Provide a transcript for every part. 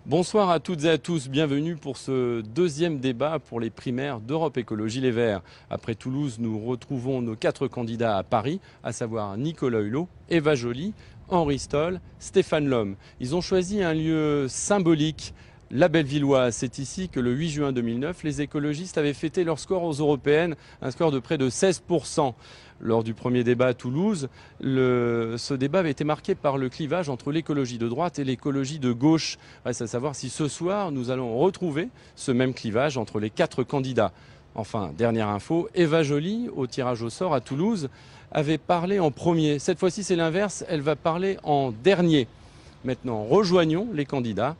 Bonsoir à toutes et à tous, bienvenue pour ce deuxième débat pour les primaires d'Europe Écologie Les Verts. Après Toulouse, nous retrouvons nos 4 candidats à Paris, à savoir Nicolas Hulot, Eva Joly, Henri Stoll, Stéphane Lhomme. Ils ont choisi un lieu symbolique, la Bellevilloise. C'est ici que le 8 juin 2009, les écologistes avaient fêté leur score aux européennes, un score de près de 16%. Lors du premier débat à Toulouse, ce débat avait été marqué par le clivage entre l'écologie de droite et l'écologie de gauche. Reste à savoir si ce soir, nous allons retrouver ce même clivage entre les 4 candidats. Enfin, dernière info, Eva Joly, au tirage au sort à Toulouse, avait parlé en premier. Cette fois-ci, c'est l'inverse, elle va parler en dernier. Maintenant, rejoignons les candidats.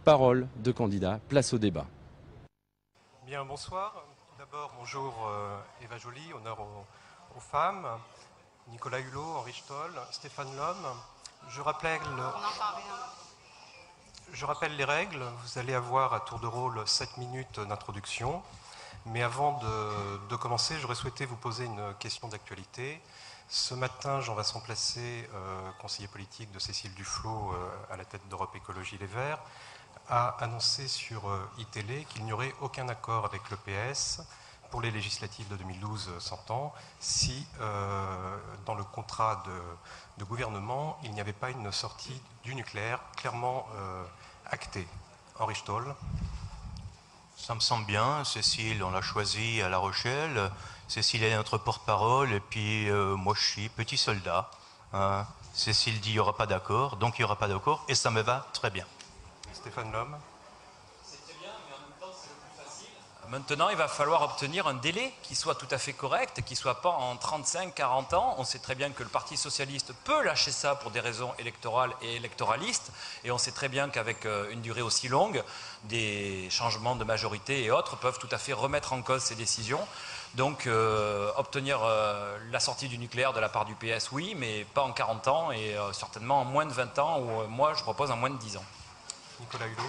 Parole de candidat, place au débat. Bien, bonsoir. D'abord, bonjour Eva Joly, honneur aux femmes, Nicolas Hulot, Henri Stoll, Stéphane Lhomme. Je rappelle les règles. Vous allez avoir à tour de rôle 7 minutes d'introduction. Mais avant de commencer, j'aurais souhaité vous poser une question d'actualité. Ce matin, Jean-Vincent Placé, conseiller politique de Cécile Duflot à la tête d'Europe Écologie Les Verts, a annoncé sur iTélé qu'il n'y aurait aucun accord avec le PS pour les législatives de 2012, s'entend, si dans le contrat de gouvernement, il n'y avait pas une sortie du nucléaire clairement actée. Henri Stoll. Ça me semble bien. Cécile, on l'a choisie à La Rochelle. Cécile est notre porte-parole. Et puis, moi, je suis petit soldat. Hein. Cécile dit qu'il n'y aura pas d'accord. Donc, il n'y aura pas d'accord. Et ça me va très bien. Stéphane Lhomme. C'est très bien, mais en même temps, c'est le plus facile. Maintenant, il va falloir obtenir un délai qui soit tout à fait correct, qui ne soit pas en 35-40 ans. On sait très bien que le Parti socialiste peut lâcher ça pour des raisons électorales et électoralistes. Et on sait très bien qu'avec une durée aussi longue, des changements de majorité et autres peuvent tout à fait remettre en cause ces décisions. Donc, obtenir la sortie du nucléaire de la part du PS, oui, mais pas en 40 ans et certainement en moins de 20 ans, ou moi, je propose en moins de 10 ans. Nicolas Hulot.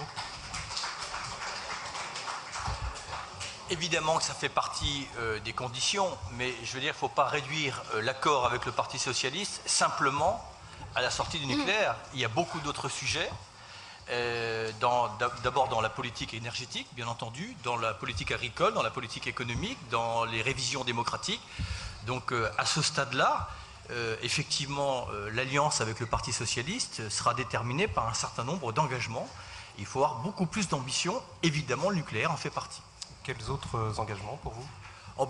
Évidemment que ça fait partie des conditions, mais je veux dire, il ne faut pas réduire l'accord avec le Parti socialiste simplement à la sortie du nucléaire. Il y a beaucoup d'autres sujets, d'abord dans la politique énergétique, bien entendu, dans la politique agricole, dans la politique économique, dans les révisions démocratiques. Donc à ce stade-là, effectivement, l'alliance avec le Parti socialiste sera déterminée par un certain nombre d'engagements. Il faut avoir beaucoup plus d'ambition. Évidemment, le nucléaire en fait partie. Quels autres engagements pour vous ? On ne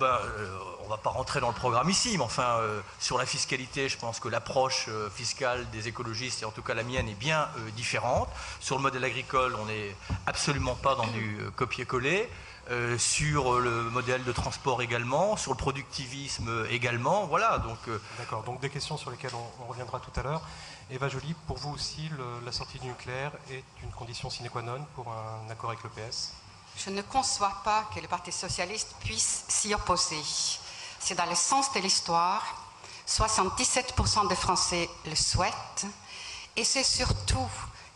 va pas rentrer dans le programme ici, mais enfin, sur la fiscalité, je pense que l'approche fiscale des écologistes, et en tout cas la mienne, est bien différente. Sur le modèle agricole, on n'est absolument pas dans du copier-coller. Sur le modèle de transport également, sur le productivisme également, voilà. D'accord, donc des questions sur lesquelles on reviendra tout à l'heure. Eva Joly, pour vous aussi, la sortie du nucléaire est une condition sine qua non pour un accord avec le PS ? Je ne conçois pas que le Parti socialiste puisse s'y opposer. C'est dans le sens de l'histoire. 77% des Français le souhaitent. Et c'est surtout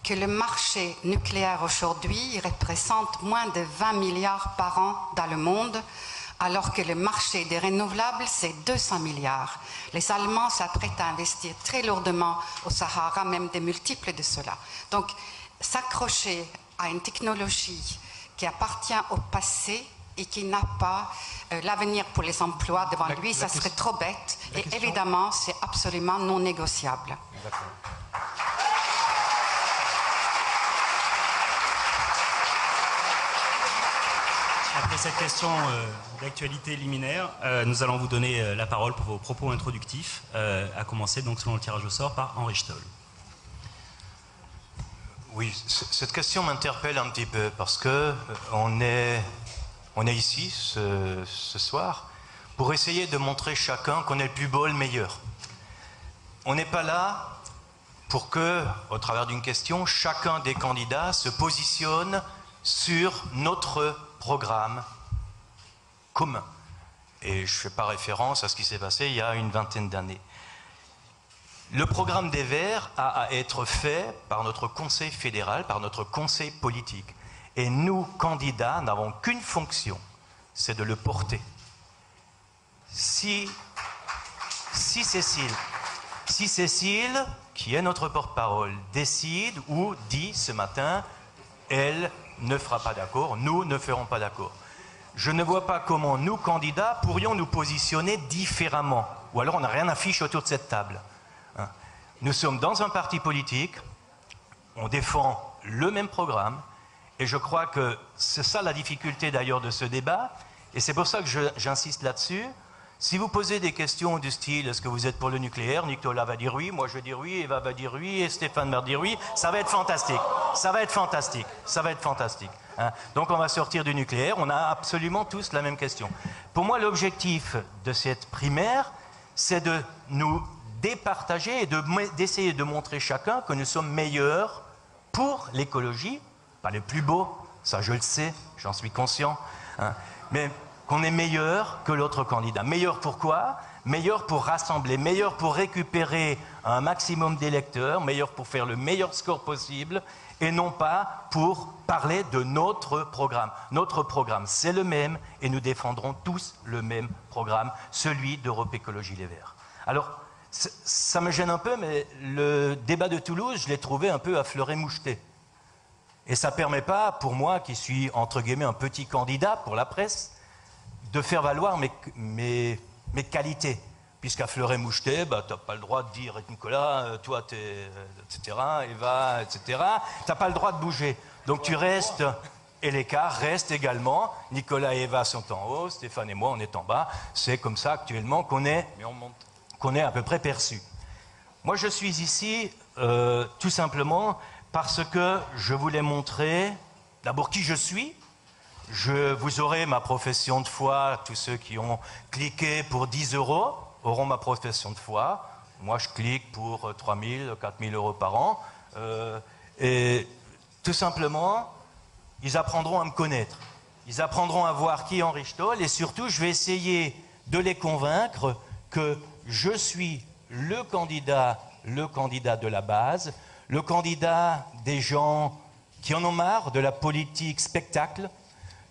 que le marché nucléaire aujourd'hui représente moins de 20 milliards par an dans le monde, alors que le marché des renouvelables, c'est 200 milliards. Les Allemands s'apprêtent à investir très lourdement au Sahara, même des multiples de cela. Donc, s'accrocher à une technologie qui appartient au passé et qui n'a pas l'avenir pour les emplois devant lui, ça serait trop bête. Et évidemment, c'est absolument non négociable. D'accord. Après cette question d'actualité liminaire, nous allons vous donner la parole pour vos propos introductifs, à commencer donc selon le tirage au sort par Henri Stoll. Oui, cette question m'interpelle un petit peu parce que on est ici ce soir pour essayer de montrer chacun qu'on est le plus beau, le meilleur. On n'est pas là pour que, au travers d'une question, chacun des candidats se positionne sur notre programme commun. Et je ne fais pas référence à ce qui s'est passé il y a une vingtaine d'années. Le programme des Verts a à être fait par notre Conseil fédéral, par notre Conseil politique. Et nous, candidats, n'avons qu'une fonction, c'est de le porter. Si Cécile, qui est notre porte-parole, décide ou dit ce matin, elle ne fera pas d'accord, nous ne ferons pas d'accord. Je ne vois pas comment nous, candidats, pourrions nous positionner différemment. Ou alors on n'a rien à fiche autour de cette table. Nous sommes dans un parti politique, on défend le même programme, et je crois que c'est ça la difficulté d'ailleurs de ce débat, et c'est pour ça que j'insiste là-dessus. Si vous posez des questions du style « Est-ce que vous êtes pour le nucléaire ?» Nicolas va dire oui, moi je vais dire oui, Eva va dire oui, et Stéphane va dire oui. Ça va être fantastique. Ça va être fantastique. Ça va être fantastique. Donc on va sortir du nucléaire. On a absolument tous la même question. Pour moi, l'objectif de cette primaire, c'est de nous départager et d'essayer de montrer chacun que nous sommes meilleurs pour l'écologie. Pas les plus beaux, ça je le sais, j'en suis conscient. Mais qu'on est meilleur que l'autre candidat. Meilleur pourquoi? Meilleur pour rassembler, meilleur pour récupérer un maximum d'électeurs, meilleur pour faire le meilleur score possible, et non pas pour parler de notre programme. Notre programme, c'est le même, et nous défendrons tous le même programme, celui d'Europe Écologie Les Verts. Alors, ça me gêne un peu, mais le débat de Toulouse, je l'ai trouvé un peu à fleuret moucheté. Et ça ne permet pas, pour moi, qui suis, entre guillemets, un petit candidat pour la presse, de faire valoir mes qualités. Puisqu'à fleuret moucheté, tu n'as pas le droit de dire « Nicolas, toi, etc. Eva, etc. » Tu n'as pas le droit de bouger. Donc tu restes, et l'écart reste également. Nicolas et Eva sont en haut, Stéphane et moi, on est en bas. C'est comme ça actuellement qu'on est à peu près perçu. Moi, je suis ici tout simplement parce que je voulais montrer d'abord qui je suis. Vous aurez ma profession de foi, tous ceux qui ont cliqué pour 10 € auront ma profession de foi. Moi, je clique pour 3 000, 4 000 € par an. Et tout simplement, ils apprendront à me connaître. Ils apprendront à voir qui est Henri Stoll. Et surtout, je vais essayer de les convaincre que je suis le candidat de la base, le candidat des gens qui en ont marre de la politique spectacle,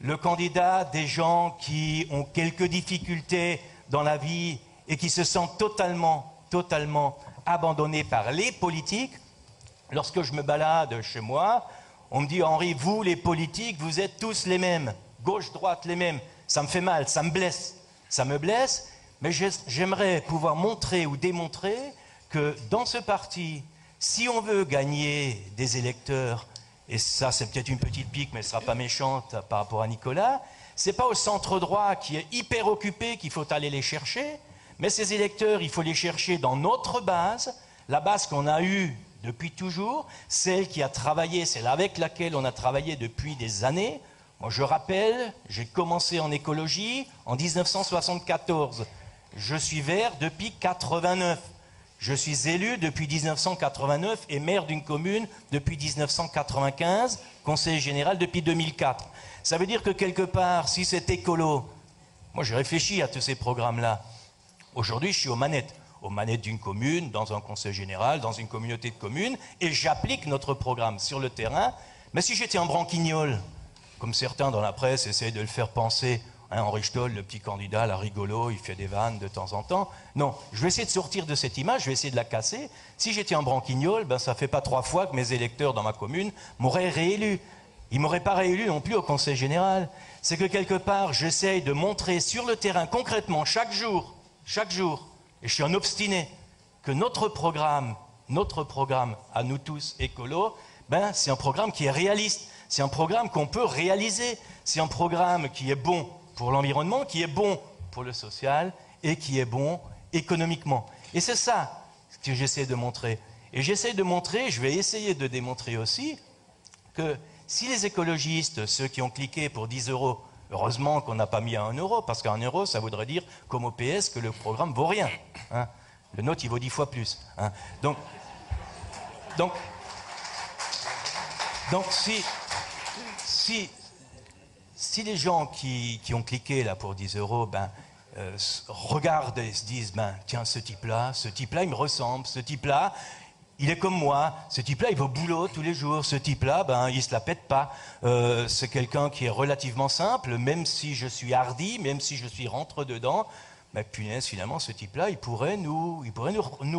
le candidat des gens qui ont quelques difficultés dans la vie et qui se sentent totalement abandonnés par les politiques. Lorsque je me balade chez moi, on me dit « Henri, vous les politiques, vous êtes tous les mêmes, gauche-droite les mêmes ». Ça me fait mal, ça me blesse, mais j'aimerais pouvoir montrer ou démontrer que dans ce parti, si on veut gagner des électeurs, et ça c'est peut-être une petite pique, mais ce ne sera pas méchante par rapport à Nicolas, ce n'est pas au centre droit qui est hyper occupé qu'il faut aller les chercher, mais ces électeurs, il faut les chercher dans notre base, la base qu'on a eue depuis toujours, celle qui a travaillé, celle avec laquelle on a travaillé depuis des années. Moi je rappelle, j'ai commencé en écologie en 1974, je suis vert depuis 1989. Je suis élu depuis 1989 et maire d'une commune depuis 1995, conseiller général depuis 2004. Ça veut dire que quelque part, si c'est écolo, moi j'ai réfléchi à tous ces programmes-là. Aujourd'hui, je suis aux manettes d'une commune, dans un conseil général, dans une communauté de communes, et j'applique notre programme sur le terrain. Mais si j'étais un branquignol, comme certains dans la presse essayent de le faire penser, Henri Stoll, le petit candidat, la rigolo, il fait des vannes de temps en temps. Non, je vais essayer de sortir de cette image, je vais essayer de la casser. Si j'étais un branquignol, ça ne fait pas 3 fois que mes électeurs dans ma commune m'auraient réélu. Ils ne m'auraient pas réélu non plus au conseil général. C'est que quelque part, j'essaye de montrer sur le terrain, concrètement, chaque jour, et je suis un obstiné, que notre programme à nous tous écolos, c'est un programme qui est réaliste, c'est un programme qu'on peut réaliser, c'est un programme qui est bon pour l'environnement, qui est bon pour le social et qui est bon économiquement. Et c'est ça que j'essaie de montrer. Et j'essaie de montrer, je vais essayer de démontrer aussi, que si les écologistes, ceux qui ont cliqué pour 10 €, heureusement qu'on n'a pas mis à 1 €, parce qu'à 1 € ça voudrait dire, comme au PS, que le programme vaut rien. Le nôtre, il vaut 10 fois plus. Donc si les gens qui ont cliqué là pour 10 € regardent et se disent tiens, ce type-là, il me ressemble, ce type-là, Il est comme moi, ce type-là, il va au boulot tous les jours. Ce type-là, il se la pète pas. C'est quelqu'un qui est relativement simple, même si je suis hardi, même si je suis rentre-dedans. Mais punaise, finalement, ce type-là, il pourrait nous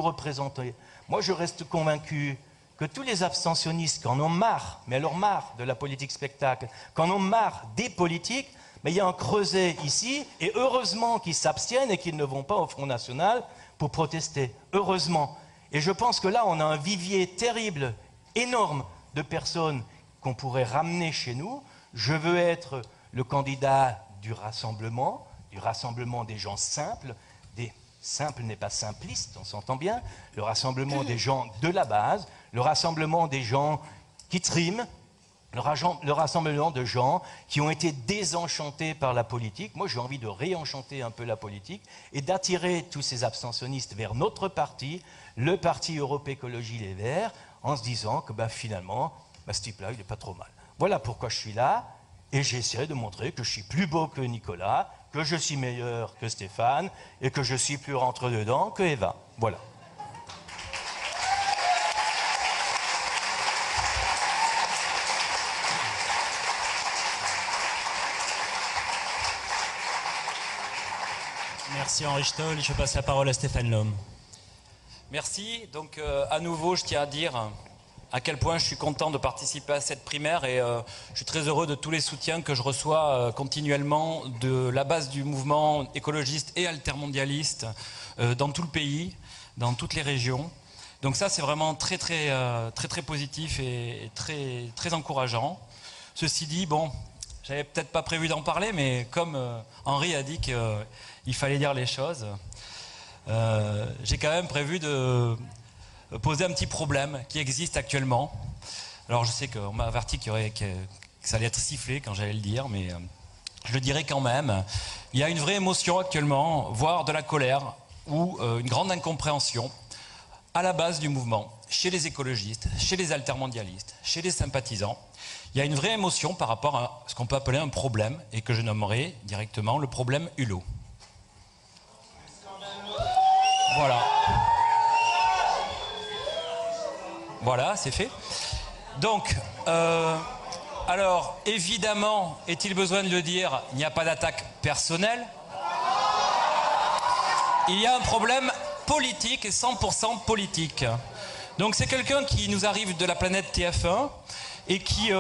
représenter. Moi, je reste convaincu que tous les abstentionnistes, qui en ont marre, mais alors marre de la politique spectacle, qui en ont marre des politiques, mais il y a un creuset ici, et heureusement qu'ils s'abstiennent et qu'ils ne vont pas au Front National pour protester. Heureusement. Et je pense que là, on a un vivier terrible, énorme, de personnes qu'on pourrait ramener chez nous. Je veux être le candidat du rassemblement des gens simples. Simple n'est pas simpliste, on s'entend bien. Le rassemblement des gens de la base, le rassemblement des gens qui triment, le rassemblement de gens qui ont été désenchantés par la politique. Moi, j'ai envie de réenchanter un peu la politique et d'attirer tous ces abstentionnistes vers notre parti, le parti Europe Écologie Les Verts, en se disant que finalement, ce type-là, il n'est pas trop mal. Voilà pourquoi je suis là, et j'essaie de montrer que je suis plus beau que Nicolas, que je suis meilleur que Stéphane, et que je suis plus rentre-dedans que Eva. Voilà. Merci Henri Stoll. Je passe la parole à Stéphane Lhomme. Merci. Donc à nouveau, je tiens à dire à quel point je suis content de participer à cette primaire et je suis très heureux de tous les soutiens que je reçois continuellement de la base du mouvement écologiste et altermondialiste dans tout le pays, dans toutes les régions. Donc ça, c'est vraiment très positif et très encourageant. Ceci dit, bon, j'avais peut-être pas prévu d'en parler, mais comme Henri a dit qu'il fallait dire les choses, j'ai quand même prévu de poser un petit problème qui existe actuellement. Alors je sais qu'on m'a averti que ça allait être sifflé quand j'allais le dire, mais je le dirai quand même. Il y a une vraie émotion actuellement, voire de la colère ou une grande incompréhension à la base du mouvement, chez les écologistes, chez les altermondialistes, chez les sympathisants. Il y a une vraie émotion par rapport à ce qu'on peut appeler un problème et que je nommerai directement le problème Hulot. Voilà. Voilà, c'est fait. Donc, alors, évidemment, est-il besoin de le dire, il n'y a pas d'attaque personnelle. Il y a un problème politique et 100% politique. Donc, c'est quelqu'un qui nous arrive de la planète TF1 et qui...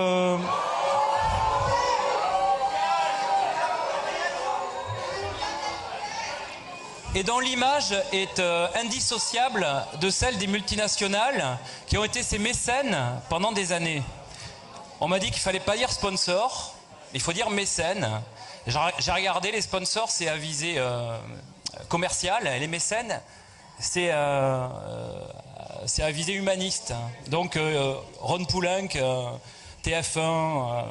et dont l'image est indissociable de celle des multinationales qui ont été ses mécènes pendant des années. On m'a dit qu'il ne fallait pas dire sponsor, il faut dire mécène. J'ai regardé, les sponsors, c'est à visée commerciale, et les mécènes, c'est à visée humaniste. Donc Ron Poulenc, TF1,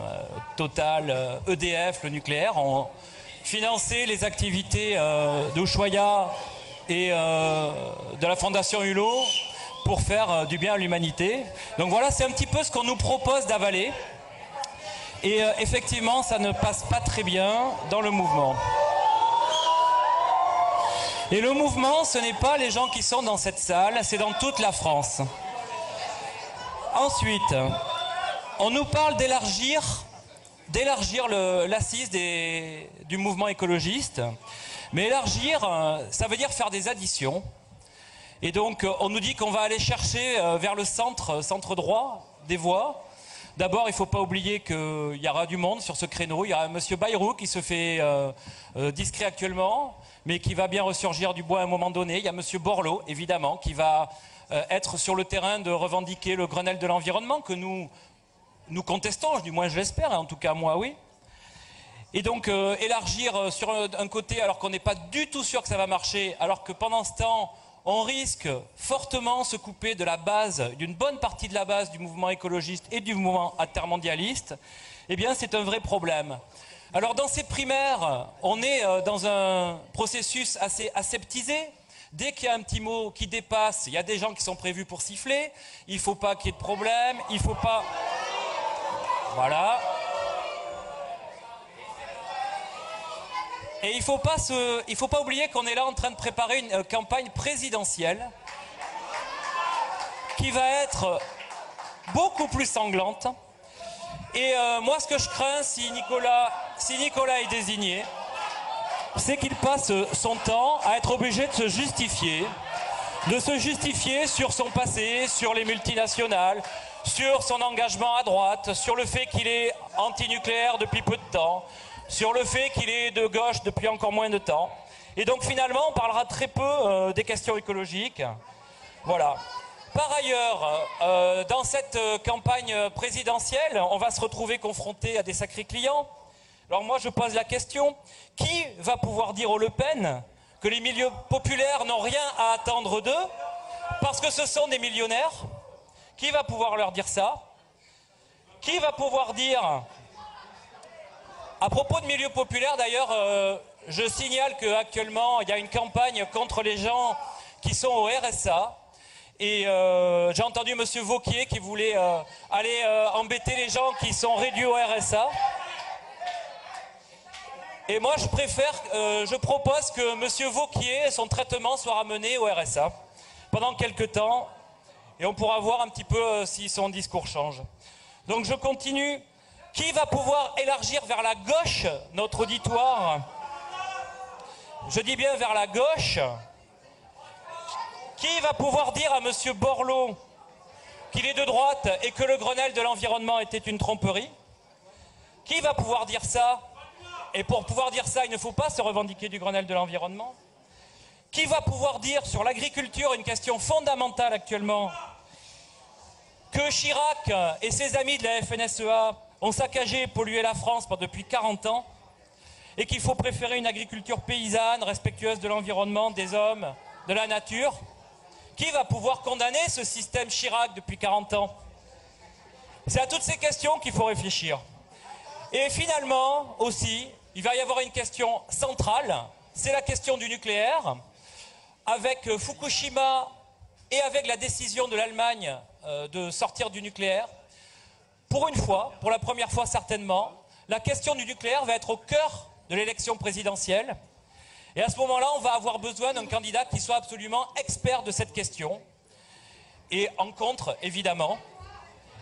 Total, EDF, le nucléaire, ont financer les activités d'Ushuaïa et de la Fondation Hulot pour faire du bien à l'humanité. Donc voilà, c'est un petit peu ce qu'on nous propose d'avaler. Et effectivement, ça ne passe pas très bien dans le mouvement. Et le mouvement, ce n'est pas les gens qui sont dans cette salle, c'est dans toute la France. Ensuite, on nous parle d'élargir l'assise du mouvement écologiste. Mais élargir, ça veut dire faire des additions. Et donc, on nous dit qu'on va aller chercher vers le centre droit des voix. D'abord, il ne faut pas oublier qu'il y aura du monde sur ce créneau. Il y a M. Bayrou qui se fait discret actuellement, mais qui va bien ressurgir du bois à un moment donné. Il y a M. Borloo, évidemment, qui va être sur le terrain de revendiquer le Grenelle de l'environnement que nous contestons, du moins je l'espère, en tout cas moi oui. Et donc élargir sur un côté alors qu'on n'est pas du tout sûr que ça va marcher, alors que pendant ce temps, on risque fortement de se couper de la base, d'une bonne partie de la base du mouvement écologiste et du mouvement altermondialiste, eh bien c'est un vrai problème. Alors dans ces primaires, on est dans un processus assez aseptisé. Dès qu'il y a un petit mot qui dépasse, il y a des gens qui sont prévus pour siffler, il ne faut pas qu'il y ait de problème, il ne faut pas... Voilà. Et il ne faut pas oublier qu'on est là en train de préparer une campagne présidentielle qui va être beaucoup plus sanglante. Et moi, ce que je crains, si Nicolas est désigné, c'est qu'il passe son temps à être obligé de se justifier sur son passé, sur les multinationales, sur son engagement à droite, sur le fait qu'il est anti-nucléaire depuis peu de temps, sur le fait qu'il est de gauche depuis encore moins de temps. Et donc finalement, on parlera très peu des questions écologiques. Voilà. Par ailleurs, dans cette campagne présidentielle, on va se retrouver confronté à des sacrés clients. Alors moi, je pose la question, qui va pouvoir dire aux Le Pen que les milieux populaires n'ont rien à attendre d'eux parce que ce sont des millionnaires? Qui va pouvoir leur dire ça? Qui va pouvoir dire... À propos de milieux populaires, d'ailleurs, je signale qu'actuellement, il y a une campagne contre les gens qui sont au RSA. Et j'ai entendu M. Wauquiez qui voulait aller embêter les gens qui sont réduits au RSA. Et moi, je propose que M. Wauquiez, son traitement soit ramené au RSA pendant quelques temps. Et on pourra voir un petit peu si son discours change. Donc je continue. Qui va pouvoir élargir vers la gauche notre auditoire? Je dis bien vers la gauche. Qui va pouvoir dire à M. Borloo qu'il est de droite et que le Grenelle de l'environnement était une tromperie? Qui va pouvoir dire ça? Et pour pouvoir dire ça, il ne faut pas se revendiquer du Grenelle de l'environnement. Qui va pouvoir dire sur l'agriculture, une question fondamentale actuellement, que Chirac et ses amis de la FNSEA ont saccagé et pollué la France depuis 40 ans et qu'il faut préférer une agriculture paysanne, respectueuse de l'environnement, des hommes, de la nature? Qui va pouvoir condamner ce système Chirac depuis 40 ans? C'est à toutes ces questions qu'il faut réfléchir. Et finalement, aussi, il va y avoir une question centrale, c'est la question du nucléaire. Avec Fukushima et avec la décision de l'Allemagne de sortir du nucléaire, pour une fois, pour la première fois certainement, la question du nucléaire va être au cœur de l'élection présidentielle. Et à ce moment-là, on va avoir besoin d'un candidat qui soit absolument expert de cette question. Et en contre, évidemment.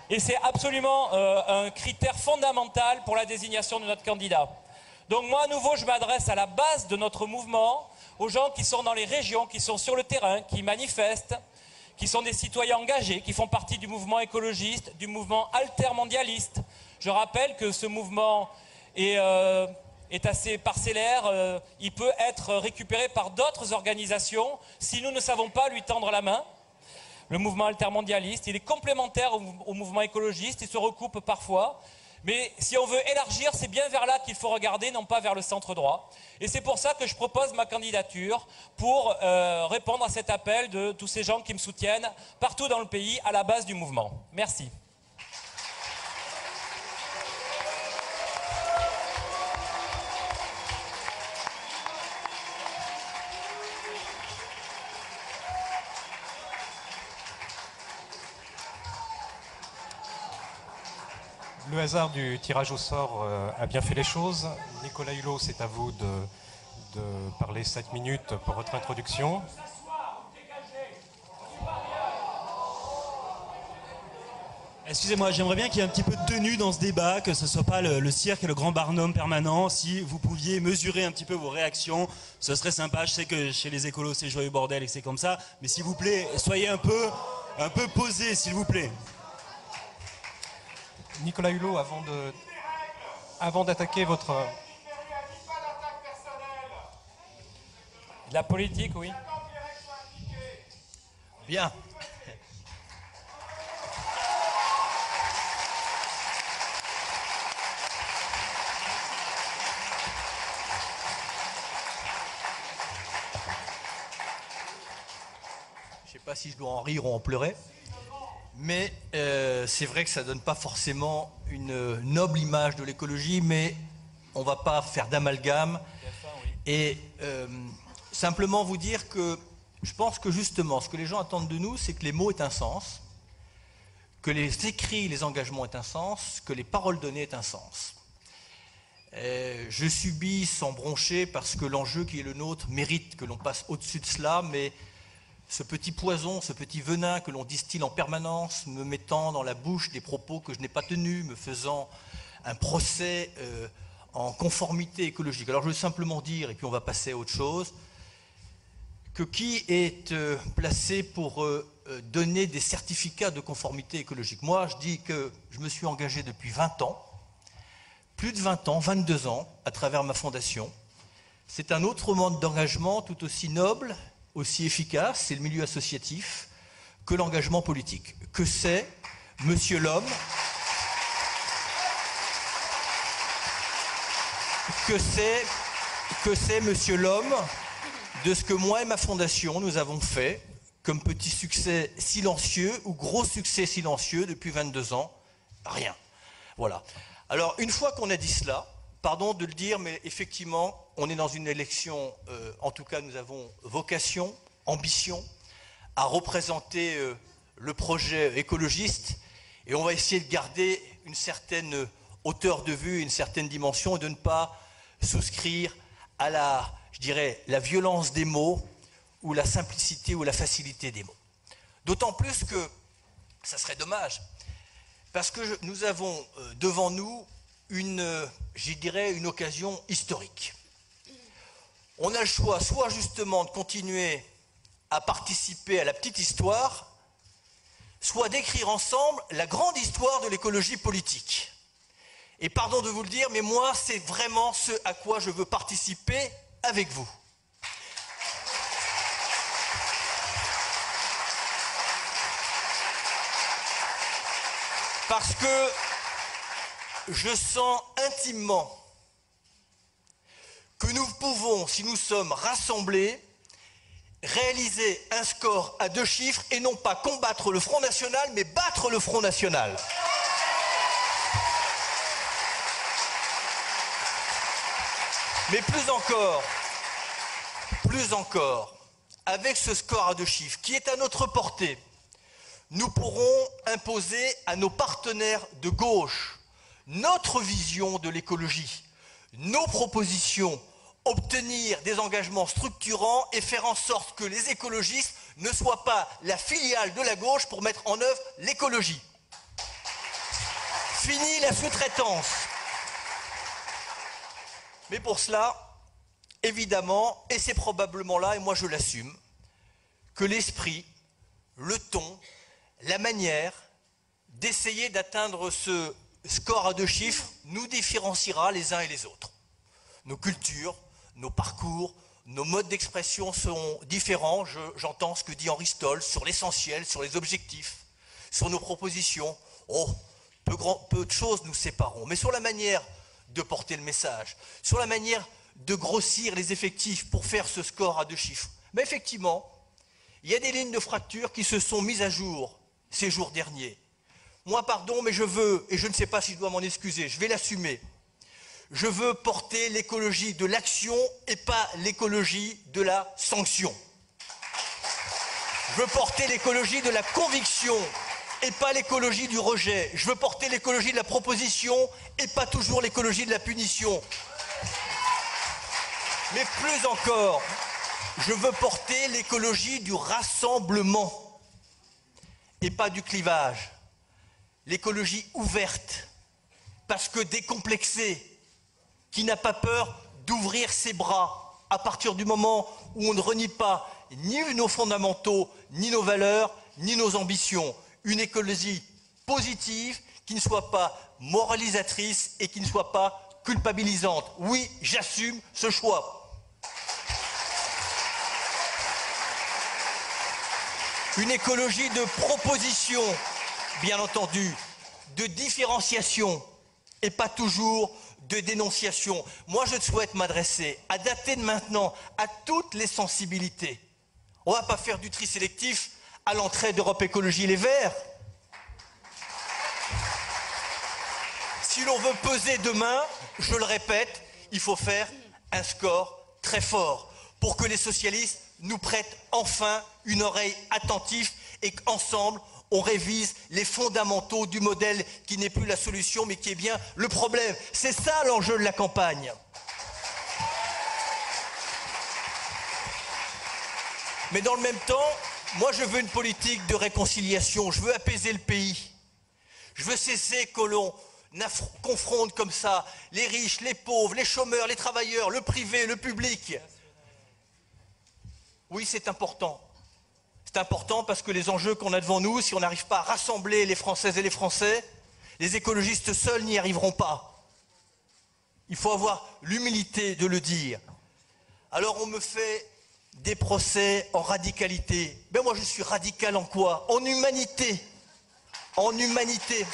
Et c'est absolument un critère fondamental pour la désignation de notre candidat. Donc moi, à nouveau, je m'adresse à la base de notre mouvement, aux gens qui sont dans les régions, qui sont sur le terrain, qui manifestent, qui sont des citoyens engagés, qui font partie du mouvement écologiste, du mouvement altermondialiste. Je rappelle que ce mouvement est assez parcellaire, il peut être récupéré par d'autres organisations si nous ne savons pas lui tendre la main. Le mouvement altermondialiste, il est complémentaire au mouvement écologiste, il se recoupe parfois. Mais si on veut élargir, c'est bien vers là qu'il faut regarder, non pas vers le centre droit. Et c'est pour ça que je propose ma candidature pour répondre à cet appel de tous ces gens qui me soutiennent partout dans le pays à la base du mouvement. Merci. Le hasard du tirage au sort a bien fait les choses. Nicolas Hulot, c'est à vous de parler 7 minutes pour votre introduction. Excusez-moi, j'aimerais bien qu'il y ait un petit peu de tenue dans ce débat, que ce ne soit pas le cirque et le grand barnum permanent. Si vous pouviez mesurer un petit peu vos réactions, ce serait sympa. Je sais que chez les écolos, c'est joyeux bordel et que c'est comme ça. Mais s'il vous plaît, soyez un peu posés, s'il vous plaît. Nicolas Hulot, avant d'attaquer votre... La politique, oui. Bien. Je ne sais pas si je dois en rire ou en pleurer. Mais c'est vrai que ça ne donne pas forcément une noble image de l'écologie, mais on ne va pas faire d'amalgame. Et simplement vous dire que je pense que justement, ce que les gens attendent de nous, c'est que les mots aient un sens, que les écrits, les engagements aient un sens, que les paroles données aient un sens. Je subis sans broncher parce que l'enjeu qui est le nôtre mérite que l'on passe au-dessus de cela, mais ce petit poison, ce petit venin que l'on distille en permanence, me mettant dans la bouche des propos que je n'ai pas tenus, me faisant un procès en conformité écologique. Alors je veux simplement dire, et puis on va passer à autre chose, que qui est placé pour donner des certificats de conformité écologique? Moi, je dis que je me suis engagé depuis 20 ans, plus de 20 ans, 22 ans, à travers ma fondation. C'est un autre mode d'engagement tout aussi noble, aussi efficace, c'est le milieu associatif, que l'engagement politique. Que c'est, monsieur l'homme, que c'est, monsieur l'homme, de ce que moi et ma fondation, nous avons fait comme petit succès silencieux ou gros succès silencieux depuis 22 ans? Rien. Voilà. Alors, une fois qu'on a dit cela, pardon de le dire, mais effectivement, on est dans une élection, en tout cas nous avons vocation, ambition, à représenter le projet écologiste, et on va essayer de garder une certaine hauteur de vue, une certaine dimension, et de ne pas souscrire à la, je dirais, la violence des mots, ou la simplicité ou la facilité des mots. D'autant plus que, ça serait dommage, parce que nous avons devant nous je dirais, une occasion historique. On a le choix, soit justement de continuer à participer à la petite histoire, soit d'écrire ensemble la grande histoire de l'écologie politique. Et pardon de vous le dire, mais moi, c'est vraiment ce à quoi je veux participer avec vous. Parce que je sens intimement que nous pouvons, si nous sommes rassemblés, réaliser un score à 2 chiffres et non pas combattre le Front National, mais battre le Front National. Mais plus encore, avec ce score à 2 chiffres qui est à notre portée, nous pourrons imposer à nos partenaires de gauche notre vision de l'écologie, nos propositions, obtenir des engagements structurants et faire en sorte que les écologistes ne soient pas la filiale de la gauche pour mettre en œuvre l'écologie. Fini la sous-traitance. Mais pour cela, évidemment, et c'est probablement là, et moi je l'assume, que l'esprit, le ton, la manière d'essayer d'atteindre ce score à 2 chiffres nous différenciera les uns et les autres. Nos cultures, nos parcours, nos modes d'expression sont différents. J'entends ce que dit Henri Stoll sur l'essentiel, sur les objectifs, sur nos propositions. Oh, peu de choses nous sépareront. Mais sur la manière de porter le message, sur la manière de grossir les effectifs pour faire ce score à 2 chiffres, mais effectivement, il y a des lignes de fracture qui se sont mises à jour ces jours derniers. Moi, pardon, mais je veux, et je ne sais pas si je dois m'en excuser, je vais l'assumer. Je veux porter l'écologie de l'action et pas l'écologie de la sanction. Je veux porter l'écologie de la conviction et pas l'écologie du rejet. Je veux porter l'écologie de la proposition et pas toujours l'écologie de la punition. Mais plus encore, je veux porter l'écologie du rassemblement et pas du clivage. L'écologie ouverte, parce que décomplexée, qui n'a pas peur d'ouvrir ses bras à partir du moment où on ne renie pas ni nos fondamentaux, ni nos valeurs, ni nos ambitions. Une écologie positive qui ne soit pas moralisatrice et qui ne soit pas culpabilisante. Oui, j'assume ce choix. Une écologie de proposition, bien entendu, de différenciation et pas toujours de dénonciation. Moi, je souhaite m'adresser, à dater de maintenant, à toutes les sensibilités. On ne va pas faire du tri sélectif à l'entrée d'Europe Écologie Les Verts. Si l'on veut peser demain, je le répète, il faut faire un score très fort pour que les socialistes nous prêtent enfin une oreille attentive et qu'ensemble, on révise les fondamentaux du modèle qui n'est plus la solution, mais qui est bien le problème. C'est ça l'enjeu de la campagne. Mais dans le même temps, Moi, je veux une politique de réconciliation. Je veux apaiser le pays. Je veux cesser que l'on confronte comme ça les riches, les pauvres, les chômeurs, les travailleurs, le privé, le public. Oui, c'est important. C'est important parce que les enjeux qu'on a devant nous, si on n'arrive pas à rassembler les Françaises et les Français, les écologistes seuls n'y arriveront pas. Il faut avoir l'humilité de le dire. Alors on me fait des procès en radicalité. Ben moi je suis radical en quoi? En humanité. En humanité.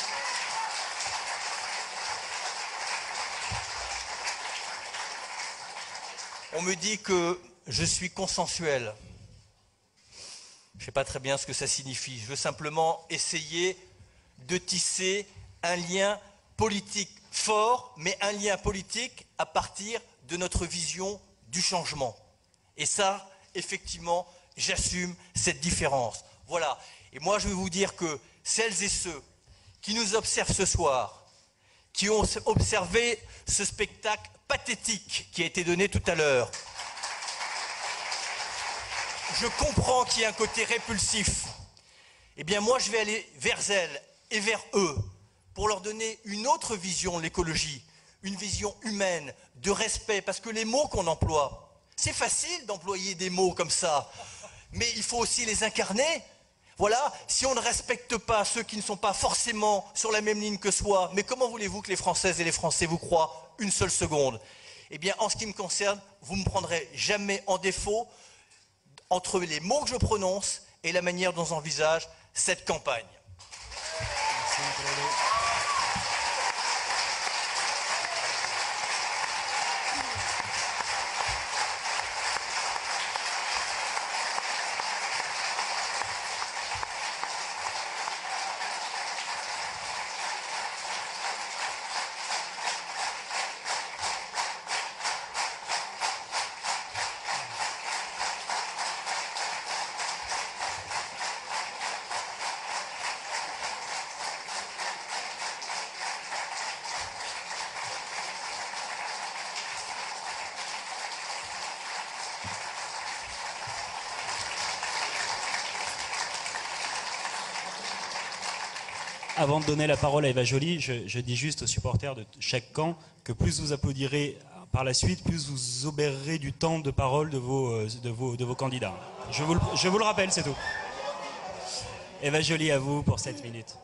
On me dit que je suis consensuel. Je ne sais pas très bien ce que ça signifie. Je veux simplement essayer de tisser un lien politique fort, mais un lien politique à partir de notre vision du changement. Et ça, effectivement, j'assume cette différence. Voilà. Et moi, je vais vous dire que celles et ceux qui nous observent ce soir, qui ont observé ce spectacle pathétique qui a été donné tout à l'heure, je comprends qu'il y a un côté répulsif. Eh bien, moi, je vais aller vers elles et vers eux pour leur donner une autre vision de l'écologie, une vision humaine, de respect, parce que les mots qu'on emploie, c'est facile d'employer des mots comme ça, mais il faut aussi les incarner. Voilà, si on ne respecte pas ceux qui ne sont pas forcément sur la même ligne que soi, mais comment voulez-vous que les Françaises et les Français vous croient une seule seconde? Eh bien, en ce qui me concerne, vous ne me prendrez jamais en défaut entre les mots que je prononce et la manière dont j'envisage cette campagne. Avant de donner la parole à Eva Joly, je dis juste aux supporters de chaque camp que plus vous applaudirez par la suite, plus vous obérerez du temps de parole de vos candidats. Je vous le rappelle, c'est tout. Eva Joly, à vous pour 7 minutes.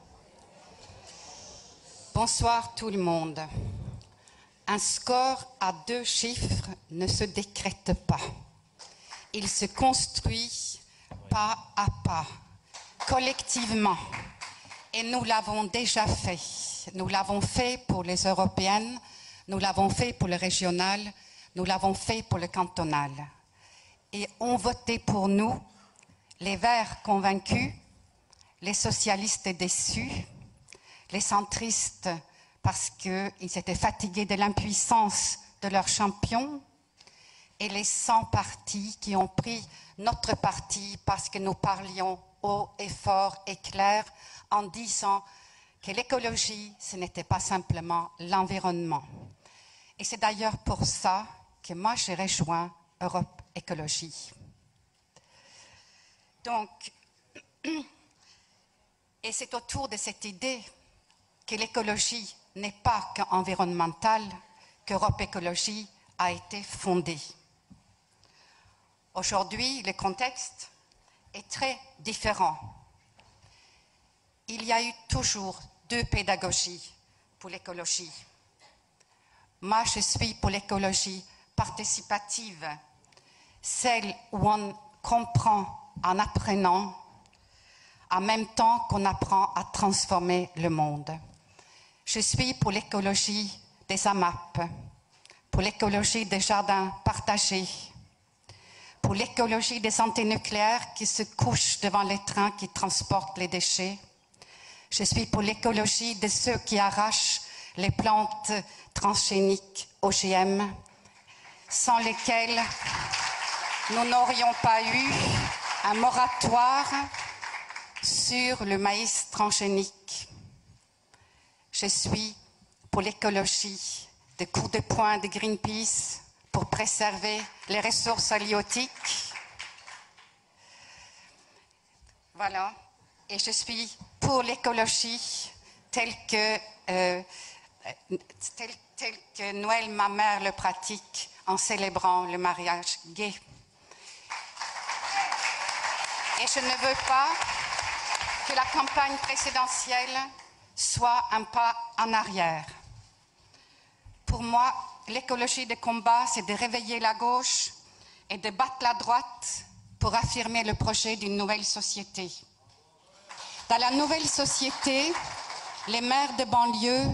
Bonsoir tout le monde. Un score à 2 chiffres ne se décrète pas. Il se construit pas à pas, collectivement. Et nous l'avons déjà fait. Nous l'avons fait pour les européennes, nous l'avons fait pour le régional, nous l'avons fait pour le cantonal. Et ont voté pour nous les Verts convaincus, les socialistes déçus, les centristes parce qu'ils étaient fatigués de l'impuissance de leur champion, et les 100 partis qui ont pris notre parti parce que nous parlions haut et fort et clair en disant que l'écologie, ce n'était pas simplement l'environnement. Et c'est d'ailleurs pour ça que moi, j'ai rejoint Europe Écologie. Donc, et c'est autour de cette idée que l'écologie n'est pas qu'environnementale qu'Europe Écologie a été fondée. Aujourd'hui, le contexte est très différent. Il y a eu toujours 2 pédagogies pour l'écologie. Moi, je suis pour l'écologie participative, celle où on comprend en apprenant, en même temps qu'on apprend à transformer le monde. Je suis pour l'écologie des AMAP, pour l'écologie des jardins partagés, pour l'écologie des antinucléaires qui se couchent devant les trains qui transportent les déchets. Je suis pour l'écologie de ceux qui arrachent les plantes transgéniques OGM, sans lesquelles nous n'aurions pas eu un moratoire sur le maïs transgénique. Je suis pour l'écologie des coups de poing de Greenpeace pour préserver les ressources halieutiques. Voilà. Et je suis pour l'écologie telle que Noël, ma mère, le pratique en célébrant le mariage gay. Et je ne veux pas que la campagne présidentielle soit un pas en arrière. Pour moi, l'écologie des combats, c'est de réveiller la gauche et de battre la droite pour affirmer le projet d'une nouvelle société. Dans la nouvelle société, les maires de banlieue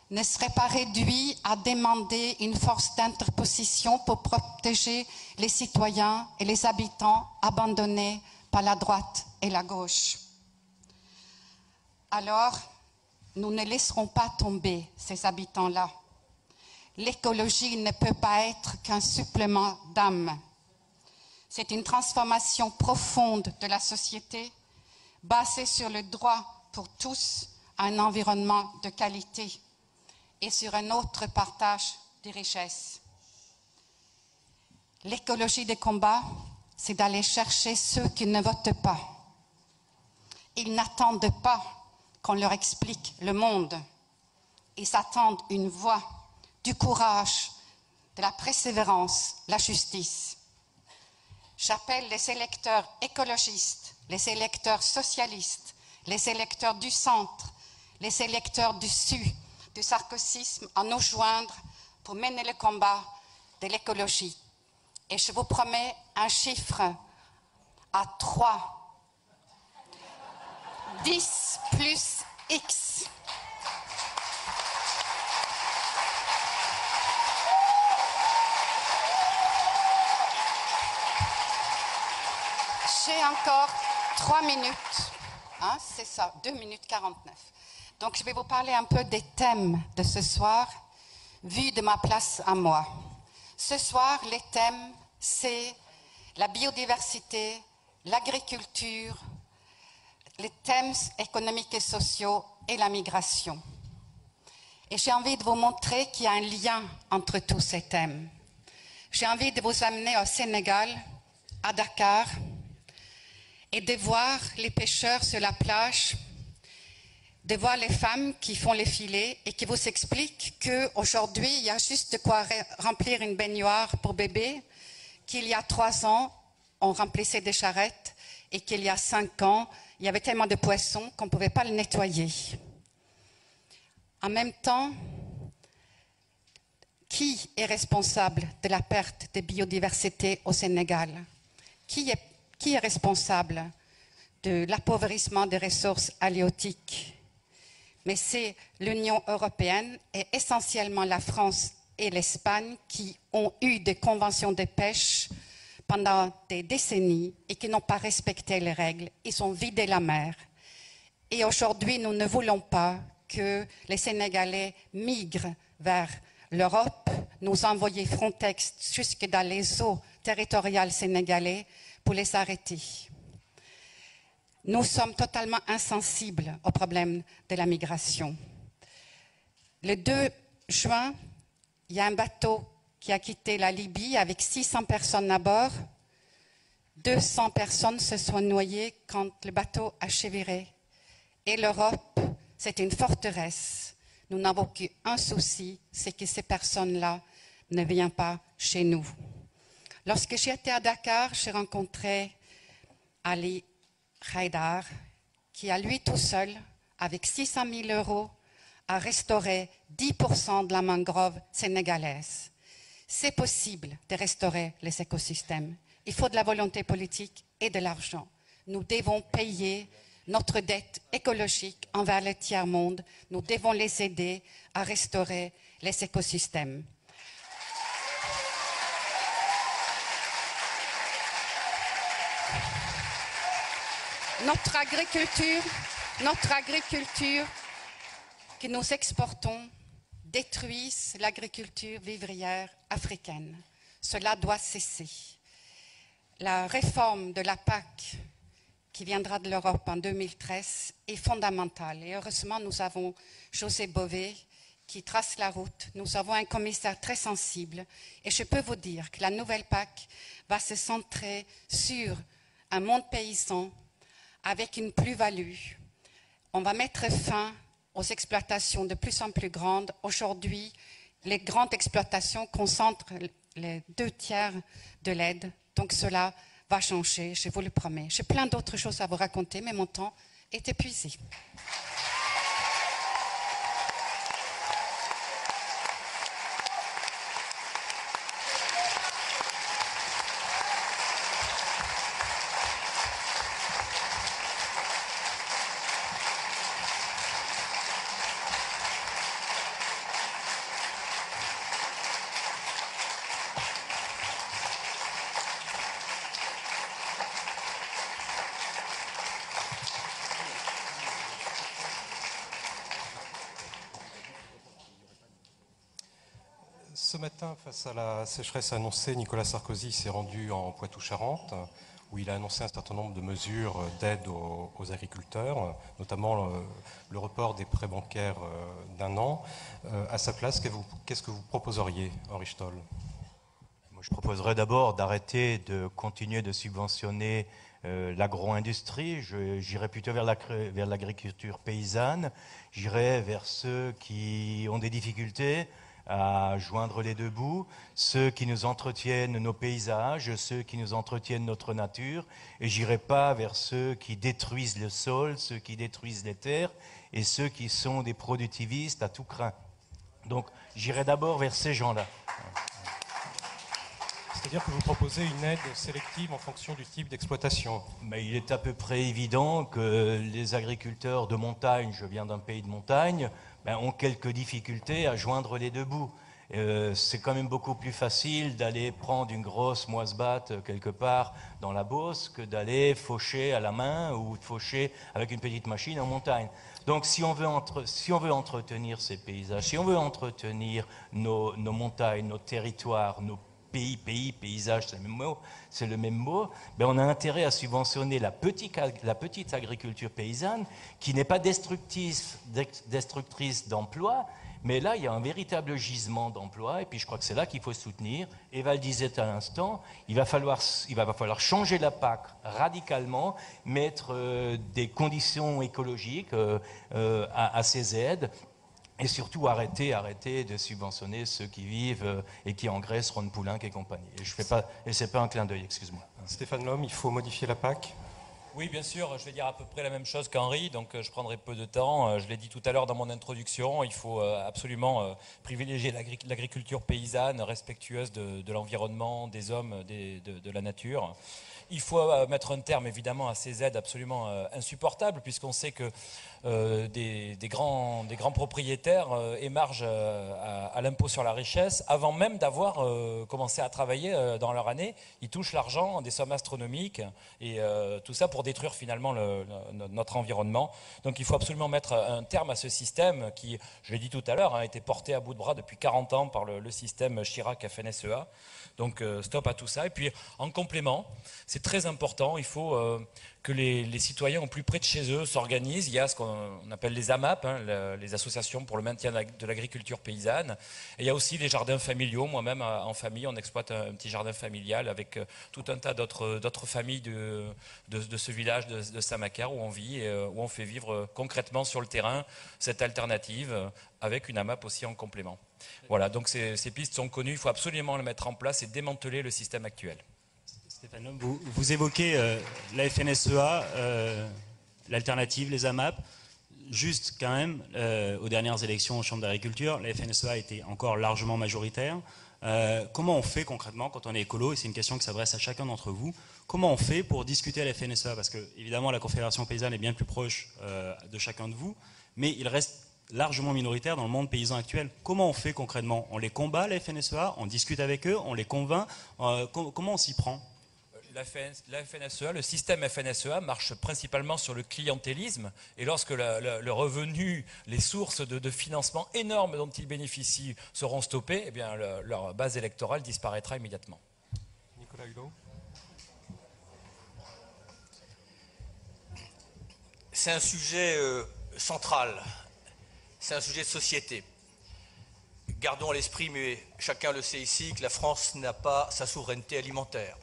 ne seraient pas réduits à demander une force d'interposition pour protéger les citoyens et les habitants abandonnés par la droite et la gauche. Alors, nous ne laisserons pas tomber ces habitants-là. L'écologie ne peut pas être qu'un supplément d'âme. C'est une transformation profonde de la société basée sur le droit pour tous à un environnement de qualité et sur un autre partage des richesses. L'écologie des combats, c'est d'aller chercher ceux qui ne votent pas. Ils n'attendent pas qu'on leur explique le monde. Ils attendent une voix, du courage, de la persévérance, la justice. J'appelle les électeurs écologistes, les électeurs socialistes, les électeurs du centre, les électeurs du sarkozysme à nous joindre pour mener le combat de l'écologie. Et je vous promets un chiffre à 3. 10 plus X. J'ai encore 3 minutes. Hein, c'est ça, 2 minutes 49. Donc je vais vous parler un peu des thèmes de ce soir, vu de ma place à moi. Ce soir, les thèmes, c'est la biodiversité, l'agriculture, les thèmes économiques et sociaux et la migration. Et j'ai envie de vous montrer qu'il y a un lien entre tous ces thèmes. J'ai envie de vous amener au Sénégal, à Dakar, et de voir les pêcheurs sur la plage, de voir les femmes qui font les filets et qui vous expliquent qu'aujourd'hui, il y a juste de quoi remplir une baignoire pour bébé, qu'il y a 3 ans, on remplissait des charrettes et qu'il y a 5 ans, il y avait tellement de poissons qu'on ne pouvait pas le nettoyer. En même temps, qui est responsable de la perte de biodiversité au Sénégal? Qui est responsable de l'appauvrissement des ressources halieutiques? Mais c'est l'Union européenne et essentiellement la France et l'Espagne qui ont eu des conventions de pêche pendant des décennies et qui n'ont pas respecté les règles. Ils ont vidé la mer. Et aujourd'hui, nous ne voulons pas que les Sénégalais migrent vers l'Europe, nous envoyer Frontex jusque dans les eaux territoriales sénégalaises pour les arrêter. Nous sommes totalement insensibles au problème de la migration. Le 2 juin, il y a un bateau qui a quitté la Libye avec 600 personnes à bord. 200 personnes se sont noyées quand le bateau a chaviré. Et l'Europe, c'est une forteresse. Nous n'avons qu'un souci, c'est que ces personnes-là ne viennent pas chez nous. Lorsque j'étais à Dakar, j'ai rencontré Ali Haïdar, qui à lui tout seul, avec 600 000 €, a restauré 10% de la mangrove sénégalaise. C'est possible de restaurer les écosystèmes. Il faut de la volonté politique et de l'argent. Nous devons payer notre dette écologique envers le tiers-monde. Nous devons les aider à restaurer les écosystèmes. Notre agriculture que nous exportons détruit l'agriculture vivrière africaine. Cela doit cesser. La réforme de la PAC qui viendra de l'Europe en 2013 est fondamentale. Et heureusement, nous avons José Bové qui trace la route. Nous avons un commissaire très sensible. Et je peux vous dire que la nouvelle PAC va se centrer sur un monde paysan avec une plus-value. On va mettre fin aux exploitations de plus en plus grandes. Aujourd'hui, les grandes exploitations concentrent les 2/3 de l'aide. Donc cela va changer, je vous le promets. J'ai plein d'autres choses à vous raconter, mais mon temps est épuisé. Ce matin, face à la sécheresse annoncée, Nicolas Sarkozy s'est rendu en Poitou-Charentes, où il a annoncé un certain nombre de mesures d'aide aux agriculteurs, notamment le report des prêts bancaires d'1 an. À sa place, qu'est-ce que vous proposeriez, Henri Stoll? Moi, je proposerais d'abord d'arrêter de continuer de subventionner l'agro-industrie. J'irais plutôt vers l'agriculture paysanne. J'irais vers ceux qui ont des difficultés à joindre les deux bouts, ceux qui nous entretiennent nos paysages, ceux qui nous entretiennent notre nature, et j'irai pas vers ceux qui détruisent le sol, ceux qui détruisent les terres, et ceux qui sont des productivistes à tout crin. Donc j'irai d'abord vers ces gens-là. C'est-à-dire que vous proposez une aide sélective en fonction du type d'exploitation. Mais il est à peu près évident que les agriculteurs de montagne, je viens d'un pays de montagne, ont quelques difficultés à joindre les deux bouts. C'est quand même beaucoup plus facile d'aller prendre une grosse moisse-batte quelque part dans la Beauce que d'aller faucher à la main ou faucher avec une petite machine en montagne. Donc si on veut entretenir ces paysages, si on veut entretenir nos montagnes, nos territoires, nos paysages, c'est le même mot, on a intérêt à subventionner la petite agriculture paysanne qui n'est pas destructrice d'emplois, mais là il y a un véritable gisement d'emplois, et puis je crois que c'est là qu'il faut soutenir. Eva le disait à l'instant, il va falloir changer la PAC radicalement, mettre des conditions écologiques à ces aides. Et surtout arrêter de subventionner ceux qui vivent et qui engraissent Ron Poulenc et compagnie. Et c'est pas un clin d'œil, excuse-moi. Stéphane Lhomme, il faut modifier la PAC? Oui, bien sûr, je vais dire à peu près la même chose qu'Henri, donc je prendrai peu de temps. Je l'ai dit tout à l'heure dans mon introduction, il faut absolument privilégier l'agriculture paysanne, respectueuse de l'environnement, des hommes, de la nature. Il faut mettre un terme évidemment à ces aides absolument insupportables, puisqu'on sait que des grands propriétaires émargent à l'impôt sur la richesse avant même d'avoir commencé à travailler dans leur année. Ils touchent l'argent, des sommes astronomiques, et tout ça pour détruire finalement notre environnement. Donc il faut absolument mettre un terme à ce système qui, je l'ai dit tout à l'heure, a été porté à bout de bras depuis 40 ans par le système Chirac-FNSEA. Donc stop à tout ça. Et puis en complément, c'est très important, il faut que les citoyens au plus près de chez eux s'organisent. Il y a ce qu'on appelle les AMAP, les associations pour le maintien de l'agriculture paysanne. Et il y a aussi les jardins familiaux. Moi-même, en famille, on exploite un petit jardin familial avec tout un tas d'autres familles de ce village de Saint-Macaire où on vit et où on fait vivre concrètement sur le terrain cette alternative avec une AMAP aussi en complément. Voilà, donc ces pistes sont connues, il faut absolument les mettre en place et démanteler le système actuel. Stéphane, vous évoquez la FNSEA, l'alternative, les AMAP. Juste quand même, aux dernières élections aux chambres d'agriculture, la FNSEA était encore largement majoritaire. Comment on fait concrètement quand on est écolo, et c'est une question qui s'adresse à chacun d'entre vous, comment on fait pour discuter à la FNSEA? Parce que évidemment la Confédération paysanne est bien plus proche de chacun de vous, mais il reste largement minoritaire dans le monde paysan actuel. Comment on fait concrètement? On les combat, la FNSEA, on discute avec eux, on les convainc, comment on s'y prend? La FNSEA, le système FNSEA marche principalement sur le clientélisme, et lorsque le revenu, les sources de financement énormes dont ils bénéficient seront stoppées, eh bien leur base électorale disparaîtra immédiatement. Nicolas Hulot. C'est un sujet central, c'est un sujet de société. Gardons à l'esprit, mais chacun le sait ici, que la France n'a pas sa souveraineté alimentaire.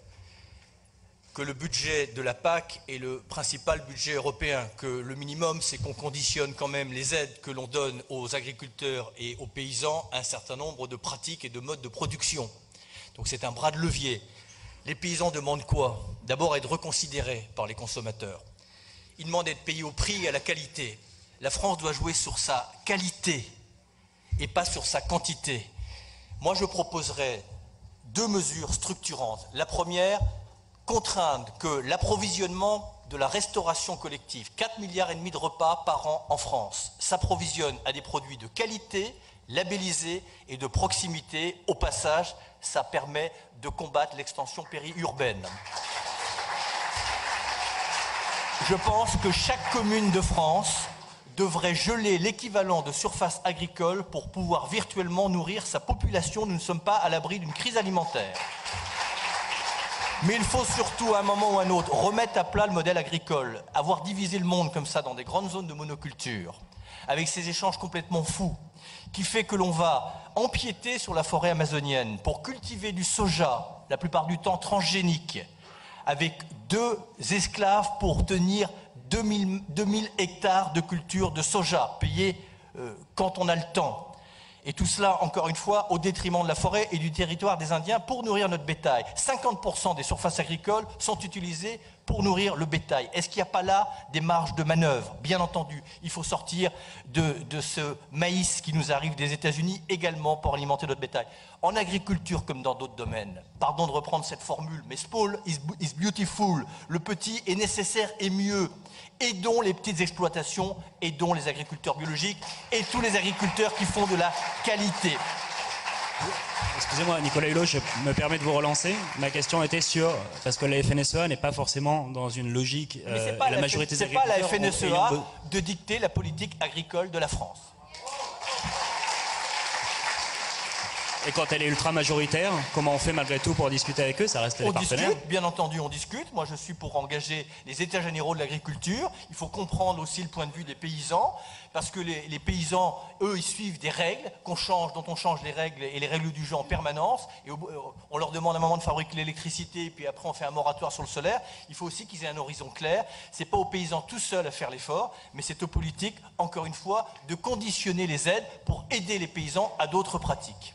que le budget de la PAC est le principal budget européen, que le minimum, c'est qu'on conditionne quand même les aides que l'on donne aux agriculteurs et aux paysans à un certain nombre de pratiques et de modes de production. Donc c'est un bras de levier. Les paysans demandent quoi? D'abord être reconsidérés par les consommateurs. Ils demandent d'être payés au prix et à la qualité. La France doit jouer sur sa qualité et pas sur sa quantité. Moi, je proposerais 2 mesures structurantes. La première, contraindre que l'approvisionnement de la restauration collective, 4,5 milliards de repas par an en France, s'approvisionne à des produits de qualité, labellisés et de proximité. Au passage, ça permet de combattre l'extension périurbaine. Je pense que chaque commune de France devrait geler l'équivalent de surface agricole pour pouvoir virtuellement nourrir sa population. Nous ne sommes pas à l'abri d'une crise alimentaire. Mais il faut surtout, à un moment ou à un autre, remettre à plat le modèle agricole. Avoir divisé le monde comme ça dans des grandes zones de monoculture, avec ces échanges complètement fous, qui fait que l'on va empiéter sur la forêt amazonienne pour cultiver du soja, la plupart du temps transgénique, avec 2 esclaves pour tenir 2000 hectares de culture de soja, payés quand on a le temps. Et tout cela, encore une fois, au détriment de la forêt et du territoire des Indiens pour nourrir notre bétail. 50% des surfaces agricoles sont utilisées pour nourrir le bétail. Est-ce qu'il n'y a pas là des marges de manœuvre? Bien entendu, il faut sortir de ce maïs qui nous arrive des États-Unis également pour alimenter notre bétail. En agriculture comme dans d'autres domaines, pardon de reprendre cette formule, mais small is beautiful. Le petit est nécessaire et mieux. Aidons les petites exploitations, aidons les agriculteurs biologiques et tous les agriculteurs qui font de la qualité. Excusez-moi, Nicolas Hulot, je me permets de vous relancer. Ma question était sur, parce que la FNSEA n'est pas forcément dans une logique, la majorité des agriculteurs... C'est pas la FNSEA de dicter la politique agricole de la France. Et quand elle est ultra majoritaire, comment on fait malgré tout pour discuter avec eux? Ça reste les partenaires. On discute, bien entendu, on discute. Moi, je suis pour engager les États généraux de l'agriculture. Il faut comprendre aussi le point de vue des paysans, parce que les paysans, eux, ils suivent des règles dont on change les règles et les règles du jeu en permanence. Et on leur demande à un moment de fabriquer l'électricité, puis après on fait un moratoire sur le solaire. Il faut aussi qu'ils aient un horizon clair. C'est pas aux paysans tout seuls à faire l'effort, mais c'est aux politiques, encore une fois, de conditionner les aides pour aider les paysans à d'autres pratiques.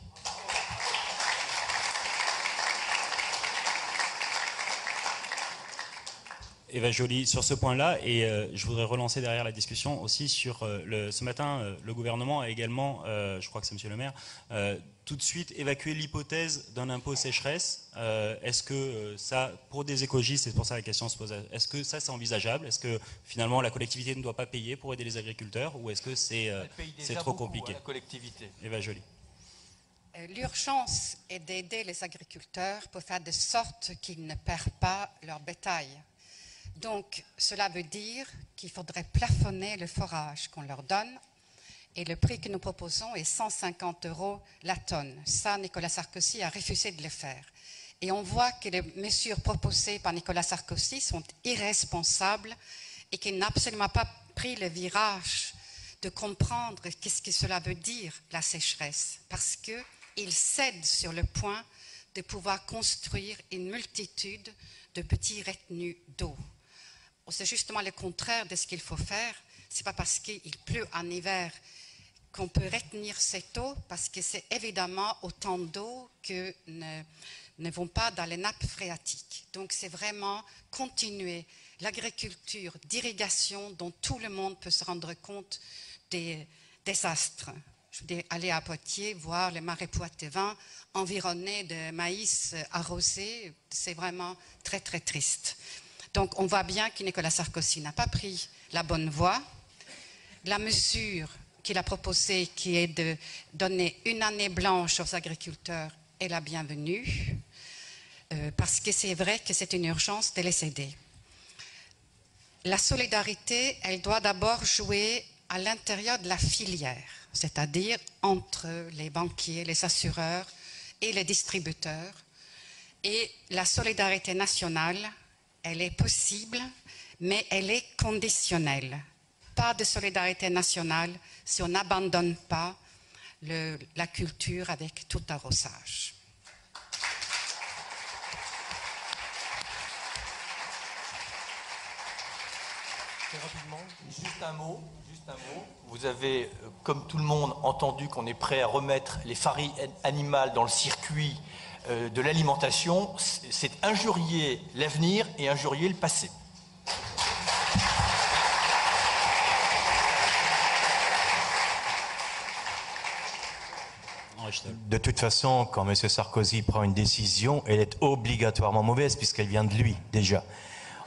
Eva Joly, sur ce point-là, et je voudrais relancer derrière la discussion aussi sur ce matin, le gouvernement a également, je crois que c'est Monsieur le maire, tout de suite évacué l'hypothèse d'un impôt sécheresse. Est-ce que ça, pour des écologistes, c'est pour ça que la question se pose, est-ce que ça c'est envisageable? Est-ce que finalement la collectivité ne doit pas payer pour aider les agriculteurs, ou est-ce que c'est trop compliqué? La collectivité. Eva Joly. L'urgence est d'aider les agriculteurs pour faire de sorte qu'ils ne perdent pas leur bétail. Donc, cela veut dire qu'il faudrait plafonner le forage qu'on leur donne, et le prix que nous proposons est 150 € la tonne. Ça, Nicolas Sarkozy a refusé de le faire. Et on voit que les mesures proposées par Nicolas Sarkozy sont irresponsables et qu'il n'a absolument pas pris le virage de comprendre qu'est-ce que cela veut dire, la sécheresse, parce qu'il cède sur le point de pouvoir construire une multitude de petits retenus d'eau. C'est justement le contraire de ce qu'il faut faire. Ce n'est pas parce qu'il pleut en hiver qu'on peut retenir cette eau, parce que c'est évidemment autant d'eau que ne vont pas dans les nappes phréatiques. Donc c'est vraiment continuer l'agriculture d'irrigation dont tout le monde peut se rendre compte des désastres. Je veux dire, aller à Poitiers, voir les marais poitevins environnés de maïs arrosé, c'est vraiment très très triste. Donc on voit bien que Nicolas Sarkozy n'a pas pris la bonne voie. La mesure qu'il a proposée, qui est de donner une année blanche aux agriculteurs, est la bienvenue, parce que c'est vrai que c'est une urgence de les aider. La solidarité, elle doit d'abord jouer à l'intérieur de la filière, c'est-à-dire entre les banquiers, les assureurs et les distributeurs. Et la solidarité nationale, elle est possible, mais elle est conditionnelle. Pas de solidarité nationale si on n'abandonne pas la culture avec tout arrosage. rapidement. Juste un mot. Vous avez, comme tout le monde, entendu qu'on est prêt à remettre les farines animales dans le circuit de l'alimentation. C'est injurier l'avenir et injurier le passé. De toute façon, quand M. Sarkozy prend une décision, elle est obligatoirement mauvaise puisqu'elle vient de lui, déjà.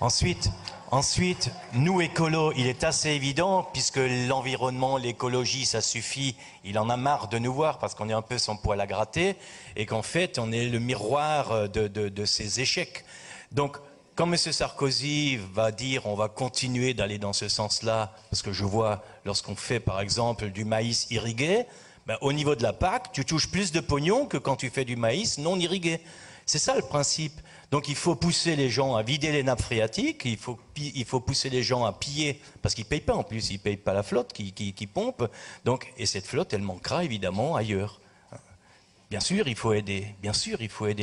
Ensuite, nous, écolos, il est assez évident, puisque l'environnement, l'écologie, ça suffit, il en a marre de nous voir parce qu'on est un peu son poil à gratter et qu'en fait, on est le miroir de ses échecs. Donc, quand M. Sarkozy va dire on va continuer d'aller dans ce sens-là, parce que je vois, lorsqu'on fait par exemple du maïs irrigué, ben, au niveau de la PAC, tu touches plus de pognon que quand tu fais du maïs non irrigué. C'est ça le principe. Donc il faut pousser les gens à vider les nappes phréatiques, il faut pousser les gens à piller, parce qu'ils ne payent pas en plus, ils ne payent pas la flotte qui pompe. Donc, et cette flotte, elle manquera évidemment ailleurs. Bien sûr, il faut aider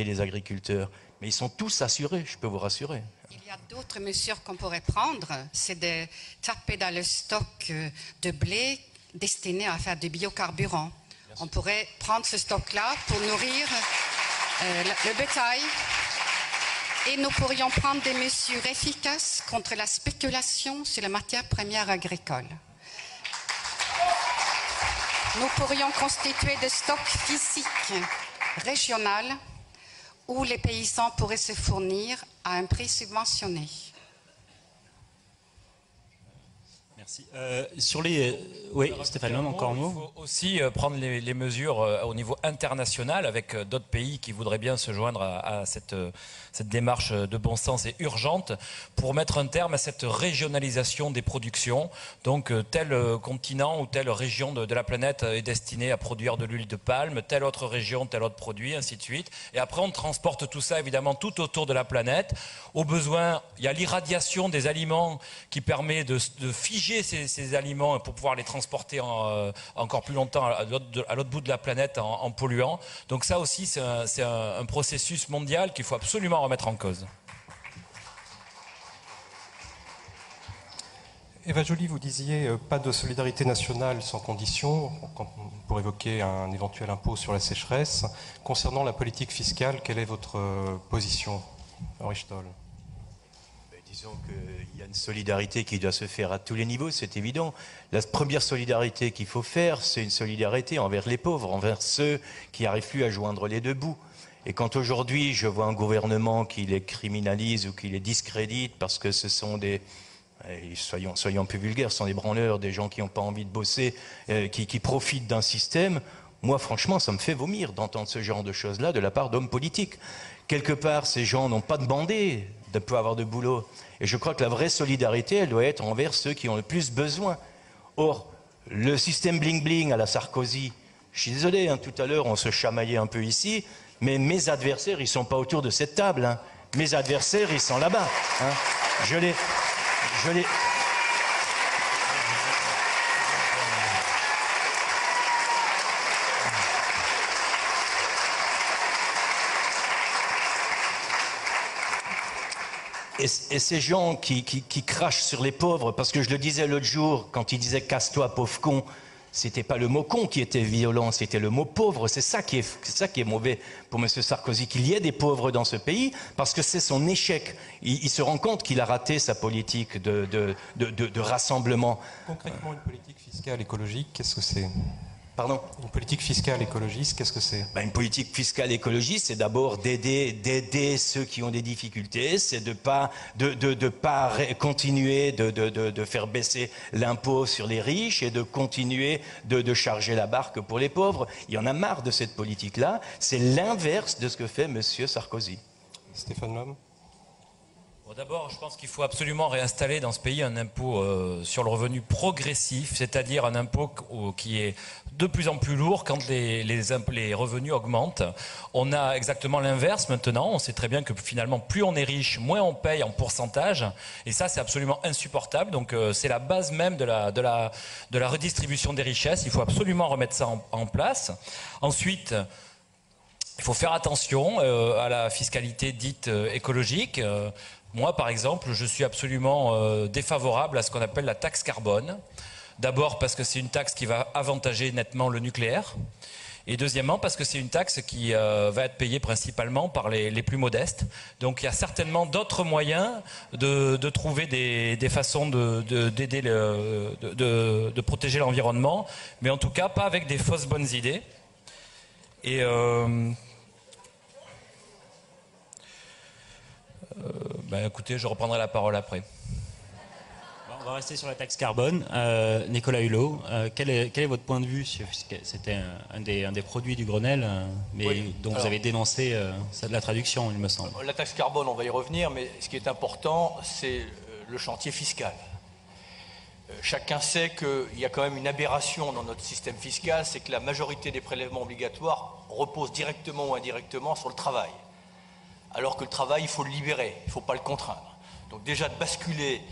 les agriculteurs, mais ils sont tous assurés, je peux vous rassurer. Il y a d'autres mesures qu'on pourrait prendre, c'est de taper dans le stock de blé destiné à faire du biocarburant. On pourrait prendre ce stock-là pour nourrir le bétail. Et nous pourrions prendre des mesures efficaces contre la spéculation sur les matières premières agricoles. Nous pourrions constituer des stocks physiques régionaux où les paysans pourraient se fournir à un prix subventionné. Merci. Oui, Stéphane Lhomme, encore un mot. Il faut aussi prendre les mesures au niveau international avec d'autres pays qui voudraient bien se joindre à cette démarche de bon sens et urgente pour mettre un terme à cette régionalisation des productions. Donc tel continent ou telle région de la planète est destinée à produire de l'huile de palme, telle autre région, tel autre produit, ainsi de suite. Et après on transporte tout ça évidemment tout autour de la planète. Au besoin, il y a l'irradiation des aliments qui permet de figer ces aliments pour pouvoir les transporter encore plus longtemps à l'autre bout de la planète en polluant. Donc ça aussi, c'est un processus mondial qu'il faut absolument remettre en cause. Eva Joly, vous disiez pas de solidarité nationale sans condition pour évoquer un éventuel impôt sur la sécheresse. Concernant la politique fiscale, quelle est votre position, Henri Stoll? Disons qu'il y a une solidarité qui doit se faire à tous les niveaux, c'est évident. La première solidarité qu'il faut faire, c'est une solidarité envers les pauvres, envers ceux qui n'arrivent plus à joindre les deux bouts. Et quand aujourd'hui je vois un gouvernement qui les criminalise ou qui les discrédite parce que ce sont des... Soyons plus vulgaires, ce sont des branleurs, des gens qui n'ont pas envie de bosser, qui profitent d'un système, moi franchement ça me fait vomir d'entendre ce genre de choses-là de la part d'hommes politiques. Quelque part, ces gens n'ont pas demandé de ne pas avoir de boulot. Et je crois que la vraie solidarité, elle doit être envers ceux qui ont le plus besoin. Or, le système bling-bling à la Sarkozy, je suis désolé, hein, tout à l'heure on se chamaillait un peu ici, mais mes adversaires, ils ne sont pas autour de cette table. Hein. Mes adversaires, ils sont là-bas. Hein. Je les... Et ces gens qui crachent sur les pauvres, parce que je le disais l'autre jour, quand ils disaient « casse-toi, pauvre con », c'était pas le mot con qui était violent, c'était le mot pauvre. C'est ça qui est mauvais pour M. Sarkozy, qu'il y ait des pauvres dans ce pays, parce que c'est son échec. Il se rend compte qu'il a raté sa politique de rassemblement. Concrètement, une politique fiscale écologique, qu'est-ce que c'est ? Pardon ? Une politique fiscale écologiste, qu'est-ce que c'est ? Une politique fiscale écologiste, c'est d'abord d'aider ceux qui ont des difficultés, c'est de pas continuer de faire baisser l'impôt sur les riches et de continuer de charger la barque pour les pauvres. Il y en a marre de cette politique-là. C'est l'inverse de ce que fait M. Sarkozy. Stéphane Lhomme ? D'abord, je pense qu'il faut absolument réinstaller dans ce pays un impôt sur le revenu progressif, c'est-à-dire un impôt qui est de plus en plus lourd quand les revenus augmentent. On a exactement l'inverse maintenant. On sait très bien que finalement, plus on est riche, moins on paye en pourcentage. Et ça, c'est absolument insupportable. Donc, c'est la base même de la redistribution des richesses. Il faut absolument remettre ça en place. Ensuite, Il faut faire attention à la fiscalité dite écologique. Moi, par exemple, je suis absolument défavorable à ce qu'on appelle la taxe carbone. D'abord parce que c'est une taxe qui va avantager nettement le nucléaire. Et deuxièmement, parce que c'est une taxe qui va être payée principalement par les plus modestes. Donc il y a certainement d'autres moyens de trouver des façons d'aider, de protéger l'environnement, mais en tout cas pas avec des fausses bonnes idées. Et écoutez, je reprendrai la parole après. On va rester sur la taxe carbone. Nicolas Hulot, quel est votre point de vue? C'était un des produits du Grenelle, mais oui, dont vous avez dénoncé la traduction, il me semble. La taxe carbone, on va y revenir, mais ce qui est important, c'est le chantier fiscal. Chacun sait qu'il y a quand même une aberration dans notre système fiscal, c'est que la majorité des prélèvements obligatoires reposent directement ou indirectement sur le travail. Alors que le travail, il faut le libérer, il ne faut pas le contraindre. Donc déjà de basculer